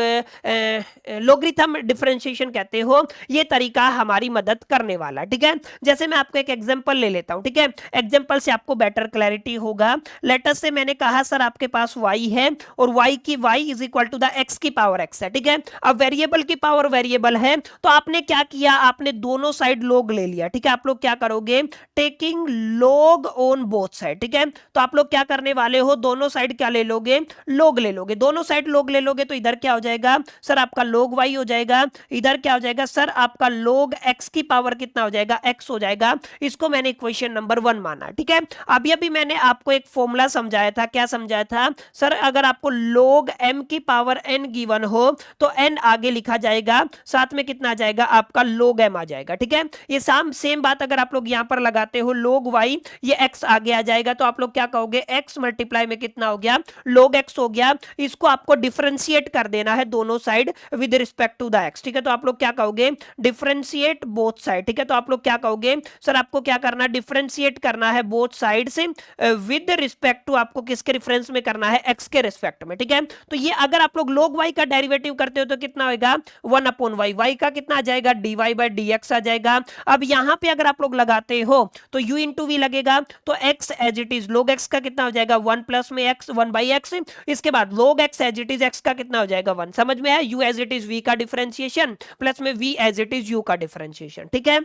लॉगरिथम डिफरेंशिएशन कहते हो, ये तरीका हमारी मदद करने वाला। ठीक है, जैसे मैं आपको एक एग्जांपल ले लेता हूं, ठीक है, एग्जांपल से आपको बेटर क्लैरिटी होगा। लेटर से मैंने कहा सर आपके पास y है और y की y is equal to the x की पावर x है। ठीक है, अब वेरिएबल की पावर वेरिएबल है तो आपने क्या किया, आपने दोनों साइड log ले लिया। ठीक है, आप लोग क्या करोगे, taking log on both side. ठीक है, तो आप लोग क्या करने वाले हो, दोनों साइड क्या ले लोगे, log ले लोगे। दोनों साइड log ले लोगे तो इधर क्या हो जाएगा सर आपका log y हो जाएगा, इधर क्या हो जाएगा सर आपका log x की पावर कितना हो जाएगा x हो जाएगा। इसको मैंने इक्वेशन नंबर 1 माना। ठीक है, अभी अभी मैंने आपको एक फॉर्मूला समझाया था, क्या समझाया था सर, अगर आपको log m की पावर n गिवन हो तो n आगे लिखा जाएगा, साथ में कितना आ जाएगा आपका log m आ जाएगा। ठीक है, ये सेम बात अगर आप लोग यहां पर लगाते हो log y, ये x आगे आ जाएगा, तो आप लोग क्या कहोगे x मल्टीप्लाई में कितना हो गया log x हो गया। इसको आपको डिफरेंशिएट कर देना है दोनों side with respect to the x। ठीक है, तो आप लोग क्या कहोगे डिफरेंशिएट बोथ साइड। ठीक है, तो आप लोग क्या कहोगे सर, आपको क्या करना है, डिफरेंशिएट करना है बोथ साइड से विद रिस्पेक्ट टू, आपको किसके रेफरेंस में करना है x के रिस्पेक्ट में। ठीक है, तो ये अगर आप लोग log y का डेरिवेटिव करते हो तो कितना होगा 1/y, y का कितना आ जाएगा dy बाई dx आ जाएगा। अब यहां पे अगर आप लोग लगाते हो तो u इंटू वी लगेगा, तो x as it is log x का कितना हो जाएगा 1 प्लस में x 1/x, इसके बाद log x as it is x का कितना हो जाएगा 1। समझ में आया, u as it is v का डिफरेंशिएशन प्लस में v as it is u का डिफरेंशिएशन। ठीक है,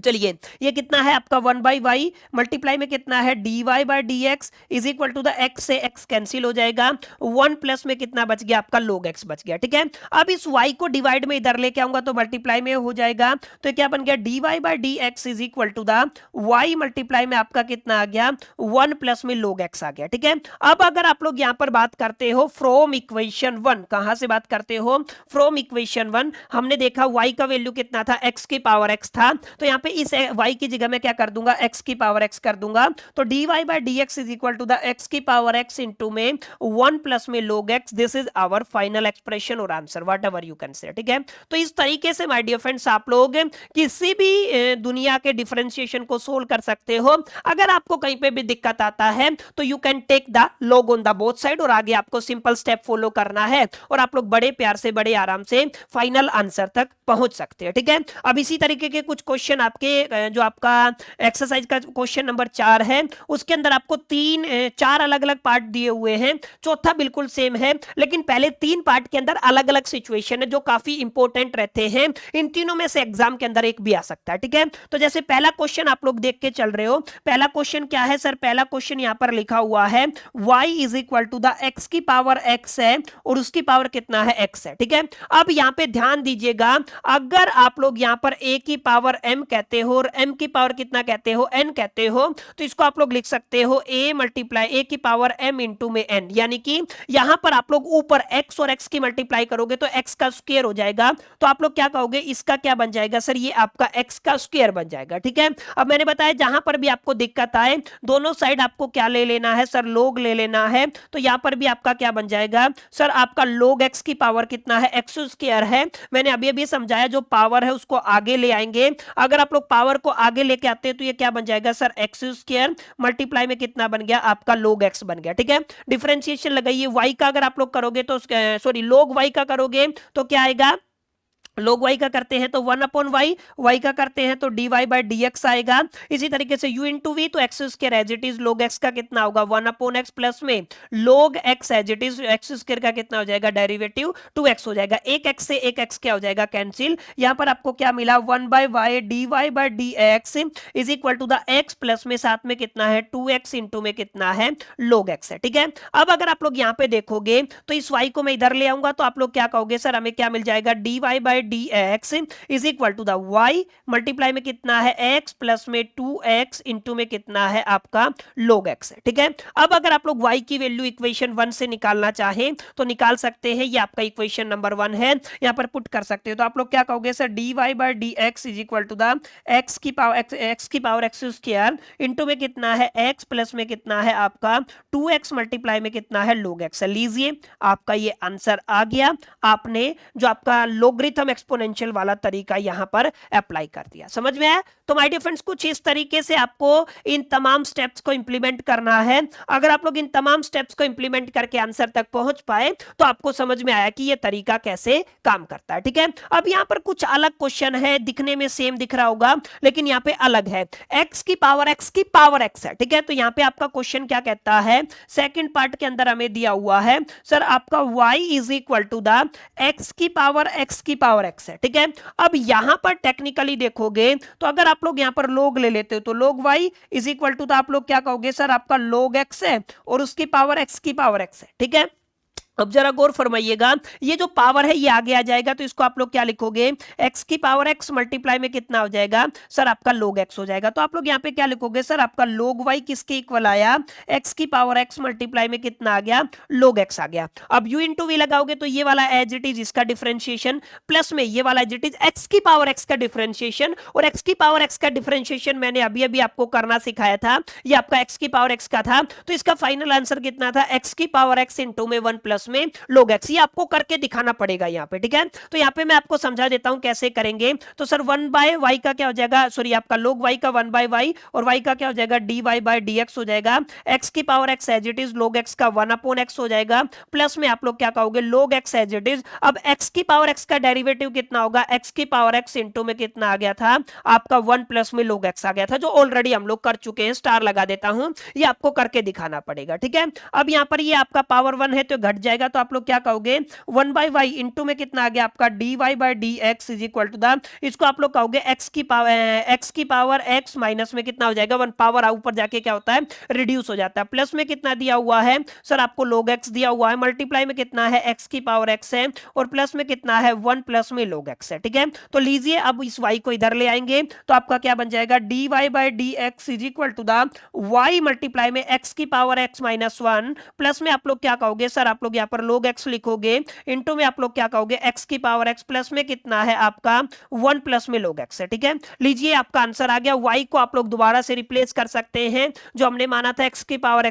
चलिए ये कितना है आपका 1/y मल्टीप्लाई में कितना है dy/dx is equal to the x से x कैंसिल हो जाएगा, 1 प्लस में कितना बच गया आपका log x बच गया। ठीक है, अब इस y को डिवाइड में इधर लेके आऊंगा तो मल्टीप्लाई में हो जाएगा, तो क्या बन गया dy/dx is equal to the y multiply में आपका कितना आ गया 1 प्लस में log x आ गया। ठीक है, अब अगर आप लोग यहां पर बात करते हो फ्रॉम इक्वेशन 1, कहां से बात करते हो फ्रॉम इक्वेशन 1, हमने देखा y का वैल्यू कितना था x की पावर x था, तो यहाँ पे इस y की जगह में क्या कर दूंगा x की पावर x कर दूंगा, तो dy/dx is equal to the x की पावर x इंटू में 1 प्लस में log x, this is our final expression और answer whatever you can say. ठीक है, तो इस तरीके से माय डियर फ्रेंड्स आप लोग किसी भी दुनिया के डिफरेंशिएशन को सोल्व कर सकते हो। अगर आपको कहीं पे भी दिक्कत आता है तो you can take the log on the both side, और आगे आपको सिंपल स्टेप फॉलो करना है और आप लोग बड़े प्यार से बड़े आराम से फाइनल आंसर तक पहुंच सकते हैं। ठीक है, अब इसी तरीके के कुछ क्वेश्चन आपके जो आपका एक्सरसाइज का क्वेश्चन नंबर 4 है उसके अंदर आपको 4 अलग अलग पार्ट दिए हुए हैं, चौथा बिल्कुल सेम है, लेकिन पहले 3 पार्ट के अंदर अलग अलग सिचुएशन है जो काफी इंपॉर्टेंट रहते हैं, इन तीनों में से एग्जाम के अंदर एक भी आ सकता है। ठीक है, तो जैसे पहला क्वेश्चन आप लोग देख के चल रहे हो, पहला क्वेश्चन क्या है सर, पहला क्वेश्चन यहां पर लिखा हुआ है y is equal to the x की पावर x है और उसकी पावर कितना है x है। ठीक है, अब यहां पे ध्यान दीजिएगा, अगर आप लोग यहां पर a की पावर m कहते हो और m की पावर कितना कहते हो n कहते हो, तो इसको आप लोग लिख सकते हो a मल्टीप्लाई a की पावर m इंटू में n, यानी कि यहां पर आप लोग ऊपर x और x की मल्टीप्लाई करोगे तो x का स्क्वायर हो जाएगा, तो आप लोग क्या कहोगे इसका क्या बन जाएगा सर, ये आपका x का स्क्वायर बन जाएगा। ठीक है, अब मैंने बताया जहां पर भी आपको दिक्कत आए दोनों साइड आपको क्या ले लेना है सर, log ले लेना है, तो यहां पर भी आपका क्या बन जाएगा सर, आपका log x की पावर कितना है x स्क्वायर है, मैंने अभी अभी समझाया जो पावर है उसको आगे ले आएंगे, अगर आप लोग पावर को आगे लेके आते हैं तो ये क्या बन जाएगा सर, एक्स स्क्वायर मल्टीप्लाई में कितना बन गया आपका log x बन गया। ठीक है, डिफरेंशिएशन लगाइए, y का अगर आप लोग करोगे तो सॉरी log y का करोगे तो क्या आएगा, log y का करते हैं तो 1/y, y का करते हैं तो dy/dx आएगा, इसी तरीके से u इंटू वी, तो x square as it is log x का कितना होगा 1/x प्लस में log x as it is x square का कितना हो जाएगा डेरिवेटिव 2x हो जाएगा, एक x से एक x क्या हो जाएगा कैंसिल, यहां पर आपको क्या मिला 1/y dy/dx is equal to the x plus में साथ में कितना है 2x इंटू में कितना है log x है। ठीक है, अब अगर आप लोग यहां पे देखोगे तो इस y को मैं इधर ले आऊंगा तो आप लोग क्या कहोगे सर, हमें क्या मिल जाएगा dy/dx is equal to the y multiply में कितना है x प्लस में 2x इंटू में कितना है आपका log x है। ठीक है, अब अगर आप लोग y की वैल्यू इक्वेशन 1 से निकालना चाहें तो निकाल सकते हैं, ये आपका इक्वेशन नंबर 1 है, यहां पर पुट कर सकते हो, तो आप लोग क्या कहोगे sir dy/dx is equal to the x की पावर x स्क्वायर इंटू में कितना है x प्लस में कितना है आपका 2x मल्टीप्लाई में कितना है log x। लीजिए आपका ये आंसर आ गया, आपने जो आपका लोगरिथम एक्सपोनेंशियल वाला तरीका यहां पर अप्लाई कर दिया, समझ में आया। तो माय डियर फ्रेंड्स कुछ इस तरीके से आपको इन तमाम स्टेप्स को इंप्लीमेंट करना है, अगर आप लोग इन तमाम स्टेप्स को इंप्लीमेंट करके आंसर तक पहुंच पाए तो आपको समझ में आया कि ये तरीका कैसे काम करता है। ठीक है, अब यहां पर कुछ अलग क्वेश्चन है, दिखने में सेम दिख रहा होगा लेकिन यहां पे अलग है, x की पावर x है। ठीक है, तो यहां पे आपका क्वेश्चन क्या कहता है, सेकंड पार्ट के अंदर हमें दिया हुआ है सर आपका y is equal to the x की पावर x है। ठीक है, अब यहां पर टेक्निकली देखोगे तो अगर आप लोग यहां पर log ले लेते हो तो log y is equal to, तो आप लोग क्या कहोगे सर, आपका log x है और उसकी पावर x है। ठीक है, अब जरा गौर फरमाइएगा, ये जो पावर है ये आगे आ जाएगा तो इसको आप लोग क्या लिखोगे, x की पावर x मल्टीप्लाई में कितना हो जाएगा सर, आपका log x हो जाएगा, तो आप लोग यहाँ पे क्या लिखोगे सर, आपका log y किसके इक्वल आया, x की पावर x मल्टीप्लाई में कितना आ गया log x आ गया। अब u इंटू वी लगाओगे तो ये वाला एज इट इज इसका डिफरेंशिएशन प्लस में ये वाला एज इट इज x की पावर x का डिफरेंशिएशन, और x की पावर x का डिफरेंशिएशन मैंने अभी अभी आपको करना सिखाया था, ये आपका x की पावर x का था, तो इसका फाइनल आंसर कितना था, x की पावर x इंटू में 1 प्लस में log x, ये आपको करके दिखाना पड़ेगा यहाँ पे। ठीक है, तो यहाँ पे मैं आपको समझा देता हूं कैसे करेंगे, तो सर 1/y का क्या हो जाएगा, सॉरी आपका log y का 1/y और y का क्या हो जाएगा dy/dx हो जाएगा, x की power x as it is log x का 1/x हो जाएगा, प्लस में आप लोग क्या कहोगे log x as it is, अब x की पावर x का डेरिवेटिव कितना होगा, x की पावर x इंटू में कितना आ गया था आपका 1 प्लस में log x आ गया था, जो ऑलरेडी हम लोग कर चुके हैं, स्टार लगा देता हूं, ये आपको करके दिखाना पड़ेगा। ठीक है, अब यहाँ पर ये आपका पावर 1 है तो घट जाएगा जाएगा तो आप लोग क्या कहोगे 1/y इंटू में कितना आ गया आपका dy/dx is equal to the, इसको आप लोग कहोगे x की पावर x माइनस में कितना हो जाएगा 1 पावर ऊपर जाके क्या होता है रिड्यूस हो जाता है। प्लस में कितना दिया हुआ है सर आपको log x दिया हुआ है, मल्टीप्लाई में कितना है x की पावर x है और प्लस में कितना है 1 प्लस में log x है। ठीक है, तो लीजिए अब इस y को इधर ले आएंगे तो आपका क्या बन जाएगा dy/dx is equal to the y multiply में x की पावर x माइनस 1 प्लस में आप लोग क्या कहोगे सर आप लोग यहाँ पर log x लिखोगे इंटू में आप लोग क्या कहोगे x की पावर x प्लस में कितना है आपका 1 प्लस में log x है। ठीक है, लीजिए आपका आंसर आ गया। y को आप लोग दोबारा से रिप्लेस कर सकते हैं, जो हमने माना था x की पावर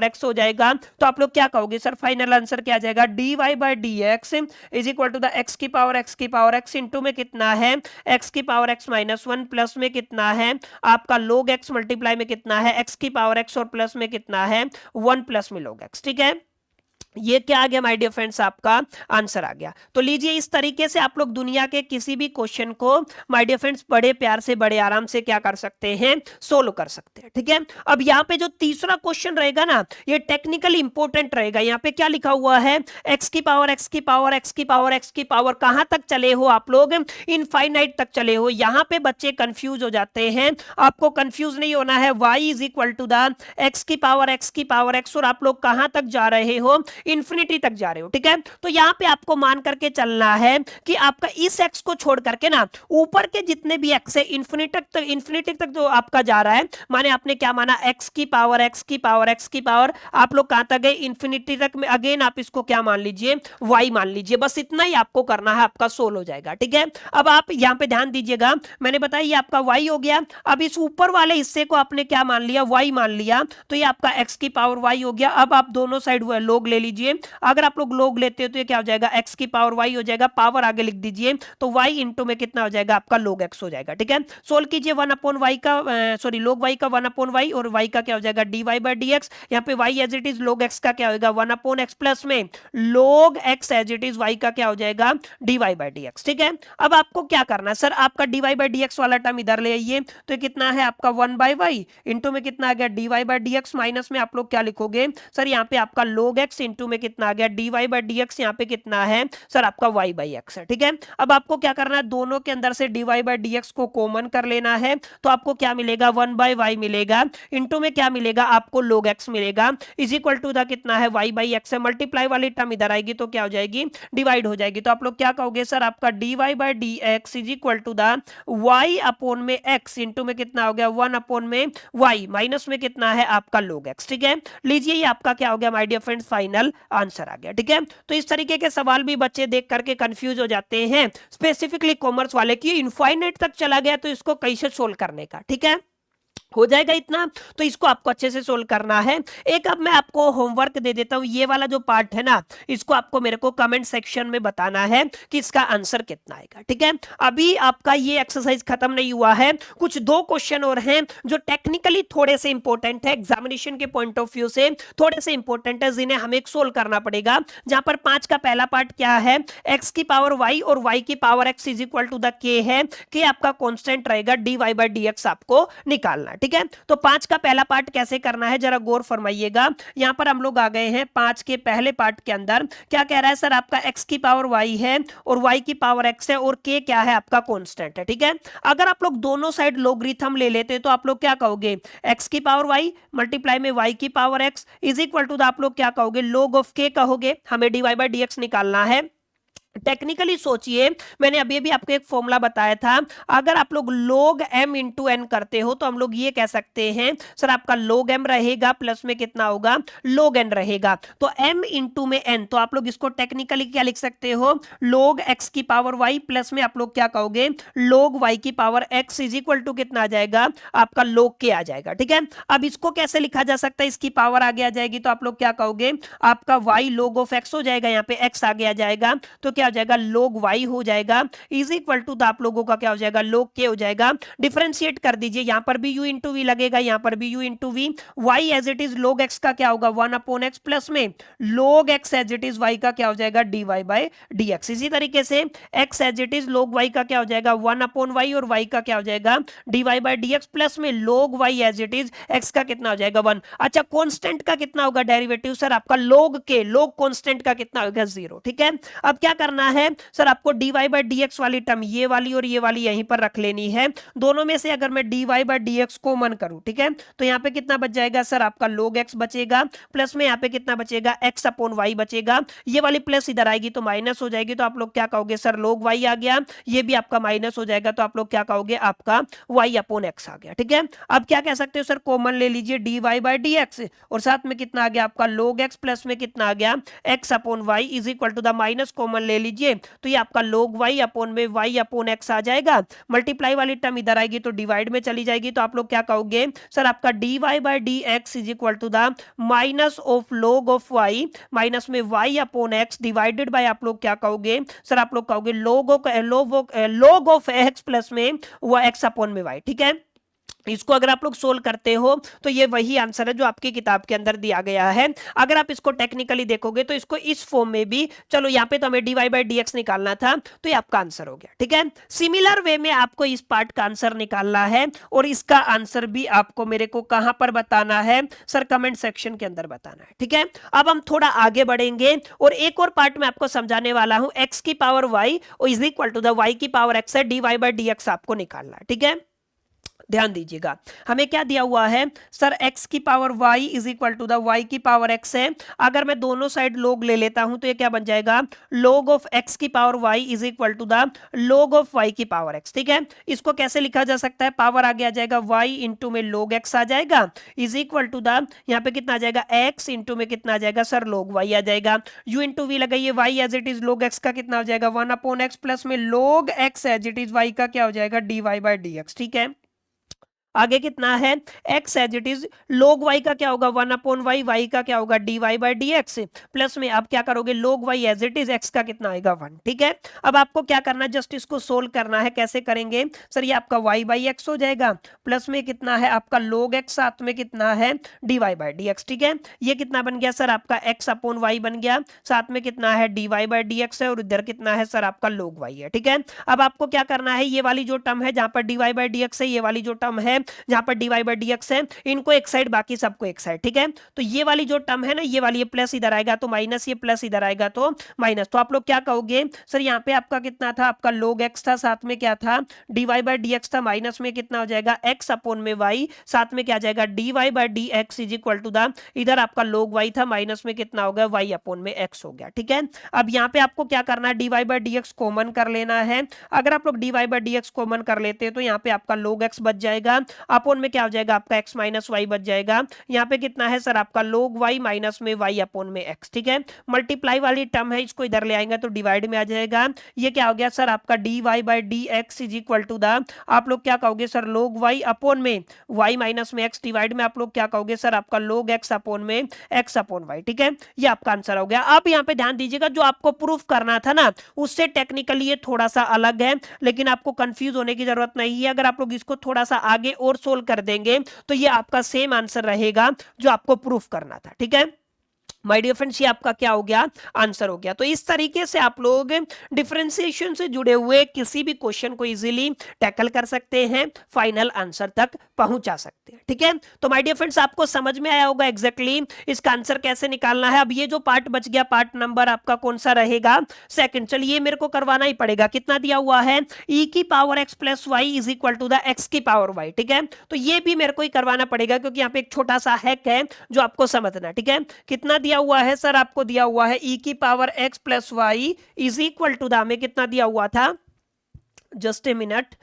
x हो जाएगा। तो आप लोग क्या कहोगे सर फाइनल आंसर क्या आ जाएगा dy/dx is equal to the x की पावर x इंटू में कितना है x की पावर x माइनस 1 प्लस में कितना है आपका log x मल्टीप्लाई में कितना है x की पावर x और प्लस में कितना है 1 प्लस में log x। ठीक है, ये क्या आ गया माय डियर फ्रेंड्स आपका आंसर आ गया। तो लीजिए इस तरीके से आप लोग दुनिया के किसी भी क्वेश्चन को माय डियर फ्रेंड्स बड़े प्यार से बड़े आराम से क्या कर सकते हैं सोल्व कर सकते हैं। ठीक है, अब यहाँ पे जो तीसरा क्वेश्चन रहेगा ना ये टेक्निकली इंपॉर्टेंट रहेगा। यहाँ पे क्या लिखा हुआ है x की पावर x की पावर x की पावर x की पावर कहां तक चले हो आप लोग इनफाइनाइट तक चले हो। यहाँ पे बच्चे कंफ्यूज हो जाते हैं, आपको कंफ्यूज नहीं होना है। y is equal to the x की पावर x और आप लोग कहां तक जा रहे हो इंफिनिटी तक जा रहे हो। ठीक है, तो यहां पे आपको मान करके चलना है कि आपका इस x को छोड़ करके ना ऊपर के जितने भी x है इंफिनिटी तक जो आपका जा रहा है, माने आपने क्या माना x की पावर आप लोग कहां तक गए इंफिनिटी तक में। अगेन आप इसको क्या मान लीजिए y मान लीजिए, बस इतना ही आपको करना है, आपका सोल्व हो जाएगा। ठीक है, अब आप यहां पे ध्यान दीजिएगा, मैंने बताया ये आपका y हो गया। अब इस ऊपर वाले हिस्से को आपने क्या मान लिया y मान लिया, तो ये आपका x की पावर y हो गया। अब आप दोनों साइड लोग ले लीजिए, अगर आप लोग लोग लेते हो तो ये क्या हो जाएगा x की पावर y हो जाएगा, पावर आगे लिख दीजिए तो y इंटू में कितना हो जाएगा आपका log x हो जाएगा। ठीक है, सोल्व कीजिए 1/y का log y का 1/y और y का क्या हो जाएगा dy/dx। यहाँ पे y as it is log x का क्या होगा 1/x प्लस में log x as it is y का क्या हो जाएगा dy/dx। ठीक है, अब आपको क्या करना है सर आपका dy/dx वाला टर्म इधर ले आइए, तो कितना है आपका 1/y इंटू में कितना आ गया dy/dx माइनस में आप लोग क्या लिखोगे सर यहाँ पे आपका log x इंटू में कितना आ गया dy/dx, यहाँ पे कितना है सर आपका y/x है। ठीक है, अब आपको क्या करना है दोनों के अंदर से dy/dx को कॉमन कर लेना है, तो आपको क्या मिलेगा 1/y मिलेगा इंटू में क्या मिलेगा आपको log x मिलेगा इज इक्वल टू द कितना है y/x है। मल्टीप्लाई वाली टर्म इधर आएगी तो क्या हो जाएगी डिवाइड हो जाएगी, तो आप लोग क्या कहोगे सर आपका dy/dx is equal to the y upon में x इंटू में कितना हो गया 1 अपॉन में y माइनस में कितना है आपका log x। ठीक है, लीजिए ये आपका क्या हो गया my dear friends final answer आ गया। ठीक है, तो इस तरीके के सवाल भी बच्चे देख करके कंफ्यूज हो जाते हैं, स्पेसिफिकली कॉमर्स वाले की इनफाइनाइट तक चला गया तो इसको कैसे सोल्व करने का। ठीक है, हो जाएगा इतना, तो इसको आपको अच्छे से सोल्व करना है। एक अब मैं आपको होमवर्क दे देता हूं, ये वाला जो पार्ट है ना इसको आपको मेरे को कमेंट सेक्शन में बताना है कि इसका आंसर कितना आएगा। ठीक है, अभी आपका ये एक्सरसाइज खत्म नहीं हुआ है, कुछ 2 क्वेश्चन और हैं जो टेक्निकली थोड़े से इंपॉर्टेंट है, एग्जामिनेशन के पॉइंट ऑफ व्यू से थोड़े से इंपॉर्टेंट है, जिन्हें हमें सोल्व करना पड़ेगा। जहां पर 5 का पहला पार्ट क्या है x की पावर y और y की power x is equal to the k है, k आपका कांस्टेंट रहेगा, dy/dx आपको निकालना। ठीक है, तो 5 का पहला पार्ट कैसे करना है जरा गौर फरमाइएगा। यहां पर हम लोग आ गए हैं 5 के पहले पार्ट के अंदर, क्या कह रहा है सर आपका x की पावर y है और y की पावर x है और k क्या है आपका कांस्टेंट है। ठीक है, अगर आप लोग दोनों साइड लोगरिथम ले लेते तो आप लोग क्या कहोगे x की पावर y मल्टीप्लाई में y की power x is equal to the आप लोग क्या कहोगे log ऑफ k कहोगे, हमें dy/dx निकालना है। टेक्निकली सोचिए, मैंने अभी आपको एक फॉर्मूला बताया था, अगर आप लोग log m इंटू n करते हो तो हम लोग ये कह सकते हैं सर आपका log m रहेगा प्लस में कितना होगा log n रहेगा, तो m इंटू में n, तो आप लोग इसको टेक्निकली क्या लिख सकते हो log x की पावर y प्लस में आप लोग क्या कहोगे log y की power x is equal to कितना आ जाएगा आपका log k आ जाएगा। ठीक है, अब इसको कैसे लिखा जा सकता है, इसकी पावर आगे आ जाएगी तो आप लोग क्या कहोगे आपका y log ऑफ x हो जाएगा, यहाँ पे x आगे आ जाएगा तो क्या हो जाएगा log y हो जाएगा इज इक्वल टू आप लोगों का क्या हो जाएगा log k हो जाएगा। डिफरेंशिएट कर दीजिए, यहां पर भी u इंटू वी लगेगा, यहां पर भी u into v. y as it is log x का क्या होगा 1 अपॉन x प्लस में log x as it is y का क्या हो जाएगा dy बाय dx। इसी तरीके से x as it is log y का क्या हो जाएगा 1 अपॉन y और y का क्या हो जाएगा dy बाय dx प्लस में log y as it is x का कितना हो जाएगा 1। अच्छा कांस्टेंट का कितना होगा डेरिवेटिव सर आपका log k, log कांस्टेंट का कितना होगा 0। ठीक है, अब क्या करना है सर आपको dy बाय dx वाली टर्म ये वाली और ये वाली यहीं पर रख लेनी है। दोनों में से अगर मैं dy बाय dx कॉमन करूं, ठीक है, तो यहाँ पे कितना बच जाएगा सर आपका log x बचेगा प्लस में यहाँ पे कितना बचेगा x अपॉन y बचेगा। ये वाली प्लस इधर आएगी तो माइनस हो जाएगी, तो आप लोग क्या कहोगे सर log y आ गया, ये भी आपका माइनस हो जाएगा तो आप लोग क्या कहोगे आपका y अपॉन x आ गया। ठीक है, अब क्या कह सकते हो सर कॉमन ले लीजिए dy बाय dx और साथ में कितना आ गया आपका log x प्लस में कितना आ गया x upon y is equal to the minus common ले लीजिए तो ये आपका log y अपॉन में y अपॉन x आ जाएगा। मल्टीप्लाई वाली टर्म इधर आएगी तो डिवाइड में चली जाएगी, तो आप लोग क्या कहोगे सर आपका dy by dx is equal to the minus of log of y minus में y upon x divided by आप लोग क्या कहोगे सर आप लोग कहोगे log ऑफ x प्लस में वो x अपॉन में y। ठीक है, इसको अगर आप लोग सोल्व करते हो तो ये वही आंसर है जो आपकी किताब के अंदर दिया गया है। अगर आप इसको टेक्निकली देखोगे तो इसको इस फॉर्म में भी, चलो यहाँ पे तो हमें dy बाय dx निकालना था तो ये आपका आंसर हो गया। ठीक है, सिमिलर वे में आपको इस पार्ट का आंसर निकालना है और इसका आंसर भी आपको मेरे को कहां पर बताना है सर कमेंट सेक्शन के अंदर बताना है। ठीक है, अब हम थोड़ा आगे बढ़ेंगे और एक और पार्ट में आपको समझाने वाला हूं, x की power y is equal to the y की पावर x है, dy बाय dx आपको निकालना है। ठीक है, ध्यान दीजिएगा हमें क्या दिया हुआ है सर x की power y is equal to the y की पावर x है। अगर मैं दोनों साइड log ले लेता हूं तो ये क्या बन जाएगा log ऑफ x की power y is equal to the log of y की पावर x। ठीक है, इसको कैसे लिखा जा सकता है, पावर आगे आ जाएगा y इंटू में log x आ जाएगा इज इक्वल टू द यहाँ पे कितना आ जाएगा x इंटू में कितना आ जाएगा सर log y आ जाएगा। u इंटू वी लगाइए, y as it is log x का कितना हो जाएगा 1 अपॉन x प्लस में log x as it is y का क्या हो जाएगा dy बाय dx। ठीक है, आगे कितना है x as it is log y का क्या होगा 1 अपॉन y का क्या होगा dy बाय dx प्लस में आप क्या करोगे log y as it is x का कितना आएगा 1। ठीक है, अब आपको क्या करना है जस्ट इसको सोल्व करना है। कैसे करेंगे सर, ये आपका y बाई x हो जाएगा प्लस में कितना है आपका log x साथ में कितना है dy बाय dx। ठीक है, ये कितना बन गया सर आपका x अपॉन y बन गया, साथ में कितना है dy बाय dx है और इधर कितना है सर आपका log y है। ठीक है, अब आपको क्या करना है, ये वाली जो टर्म है जहां पर dy बाय dx है, ये वाली जो टर्म है जहां पर dy बाय dx है, इनको एक साइड बाकी सबको एक साइड। ठीक है, तो ये वाली जो टर्म है ना, ये वाली ये प्लस इधर आएगा तो माइनस, ये प्लस इधर आएगा तो माइनस। तो आप लोग क्या कहोगे सर, यहाँ पे आपका कितना था आपका log x था, साथ में क्या था dy बाय dx था, माइनस में कितना हो जाएगा x अपॉन में y, साथ में क्या जाएगा dy by dx is equal to the इधर आपका log y था, माइनस में कितना हो गया y अपॉन में x हो गया। ठीक है, अब यहाँ पे आपको क्या करना है dy बाय dx कॉमन कर लेना है। अगर आप लोग dy बाय dx कॉमन कर लेते हैं तो यहाँ पे आपका log x बच जाएगा, अपॉन में क्या हो जाएगा आपका x माइनस वाई बच जाएगा। यहाँ पे कितना है सर आपका log y माइनस में y अपॉन में x। ठीक है, मल्टीप्लाई वाली टर्म है, इसको इधर ले आएंगे तो डिवाइड में आ जाएगा। ये क्या हो गया सर आपका dy by dx is equal to the आप लोग क्या कहोगे सर log y अपॉन में y माइनस में x डिवाइड में आप लोग क्या कहोगे सर आपका log x अपॉन में x अपॉन y। ठीक है, ये आपका आंसर हो गया। अब यहाँ पे ध्यान दीजिएगा, जो आपको प्रूफ करना था ना उससे टेक्निकली ये थोड़ा सा अलग है, लेकिन आपको कंफ्यूज होने की जरूरत नहीं है। अगर आप लोग इसको थोड़ा सा आगे और सोल्व कर देंगे तो ये आपका सेम आंसर रहेगा जो आपको प्रूफ करना था। ठीक है माय डियर फ्रेंड्स, ये आपका क्या हो गया आंसर हो गया। तो इस तरीके से आप लोग डिफरेंशिएशन से जुड़े हुए किसी भी क्वेश्चन को इजीली टैकल कर सकते हैं, फाइनल आंसर तक पहुंचा सकते हैं। ठीक है, तो माय डियर फ्रेंड्स आपको समझ में आया होगा एग्जैक्टली इसका आंसर कैसे निकालना है। अब ये जो पार्ट बच गया, पार्ट नंबर आपका कौन सा रहेगा, सेकंड। चलिए मेरे को करवाना ही पड़ेगा, कितना दिया हुआ है e की power x plus y is equal to the x की पावर y। ठीक है, तो ये भी मेरे को ही करवाना पड़ेगा क्योंकि यहाँ पे एक छोटा सा हैक है जो आपको समझना। ठीक है, कितना दिया हुआ है सर, आपको दिया हुआ है e की power x plus y is equal to the, हमें कितना दिया हुआ था, जस्ट ए मिनट,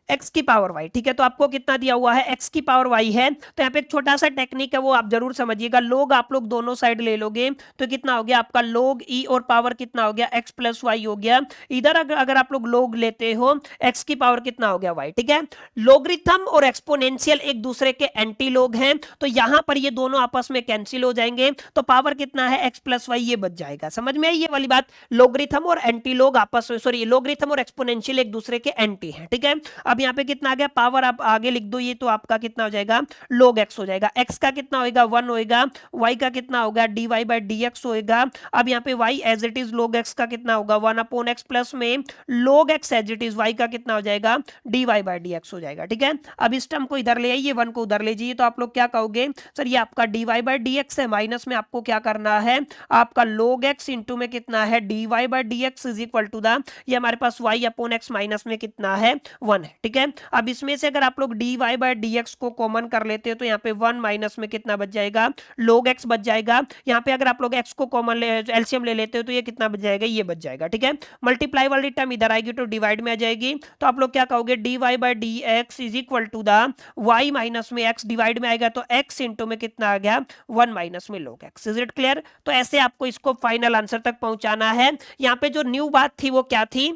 एक्स की पावर वाई, ठीक है। तो आपको कितना दिया हुआ है, एक्स की पावर वाई है। तो यहाँ पे एक छोटा सा टेक्निक है, वो आप जरूर समझिएगा। लोग आप लोग दोनों साइड ले लोगे तो कितना हो गया आपका लोग ई और पावर कितना हो गया एक्स प्लस वाई हो गया। इधर अगर आप लोग लोग लेते हो एक्स की पावर कितना हो गया वाई, ठीक है। लोगरिथम और एक्सपोनेंशियल एक दूसरे के एंटी लोग हैं, तो यहां पर ये दोनों आपस में कैंसिल हो जाएंगे, तो पावर कितना है एक्स प्लस वाई, ये बच जाएगा। समझ में आई ये वाली बात? लोगरिथम और एंटी लोग आपस में, सॉरी, लोगरिथम और एक्सपोनेंशियल एक दूसरे के एंटी हैं, ठीक है। अब यहाँ पे कितना आ गया, पावर आप आगे लिख दो, ये तो आपका कितना हो जाएगा log x हो जाएगा। x का कितना होगा 1 होगा, y का कितना होगा dy बाई dx होगा। अब यहाँ पे y as it is log x का कितना होगा 1 अपॉन x प्लस में log x as it is y का कितना हो जाएगा dy बाई dx हो जाएगा, ठीक है। अब इस टर्म को इधर ले आइए, 1 को उधर ले जाइए, तो आप लोग क्या कहोगे, सर ये आपका dy बाई dx है, माइनस में आपको क्या करना है, आपका log x इंटू में कितना है dy by dx is equal to the, ये हमारे पास y अपॉन x माइनस में कितना है 1 है, ठीक है। अब इसमें से अगर आप लोग dy बाई dx को कॉमन कर लेते हो तो यहाँ पे 1 माइनस में कितना बच जाएगा log x बच जाएगा। यहाँ पे अगर आप लोग x को कॉमन एलसीएम ले लेते हो तो ये कितना बच जाएगा, ये बच जाएगा, ठीक है। मल्टीप्लाई वाली टर्म इधर आएगी तो डिवाइड में आ जाएगी, तो आप लोग क्या कहोगे dy by dx is equal to the y minus में x, डिवाइड में आएगा तो x इंटू में कितना आ गया 1 माइनस में log x। Is it clear? तो ऐसे आपको इसको फाइनल आंसर तक पहुंचाना है। यहाँ पे जो न्यू बात थी वो क्या थी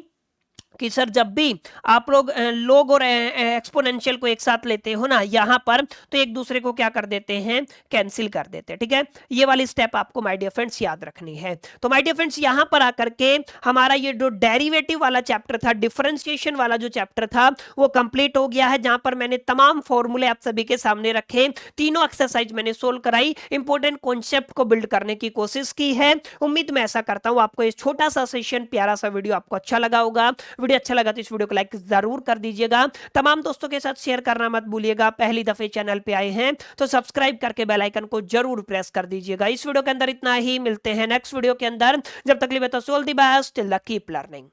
कि सर जब भी आप लोग लोग और एक्सपोनेंशियल को एक साथ लेते हो ना यहां पर, तो एक दूसरे को क्या कर देते हैं, कैंसिल कर देते हैं, ठीक है। ये वाली स्टेप आपको माय डियर फ्रेंड्स याद रखनी है। तो माय डियर फ्रेंड्स यहां पर आकर के हमारा ये जो डेरिवेटिव वाला चैप्टर था, डिफरेंशिएशन वाला जो चैप्टर था वो कंप्लीट हो गया है, जहां पर मैंने तमाम फॉर्मूले आप सभी के सामने रखे, तीनों एक्सरसाइज मैंने सोल्व कराई, इंपॉर्टेंट कॉन्सेप्ट को बिल्ड करने की कोशिश की है। उम्मीद मैं ऐसा करता हूं आपको ये छोटा सा सेशन, प्यारा सा वीडियो आपको अच्छा लगा होगा। वीडियो अच्छा लगा तो इस वीडियो को लाइक जरूर कर दीजिएगा, तमाम दोस्तों के साथ शेयर करना मत भूलिएगा। पहली दफे चैनल पे आए हैं तो सब्सक्राइब करके बेल आइकन को जरूर प्रेस कर दीजिएगा। इस वीडियो के अंदर इतना ही, मिलते हैं नेक्स्ट वीडियो के अंदर, जब तक के लिए तो all the best, till the keep learning.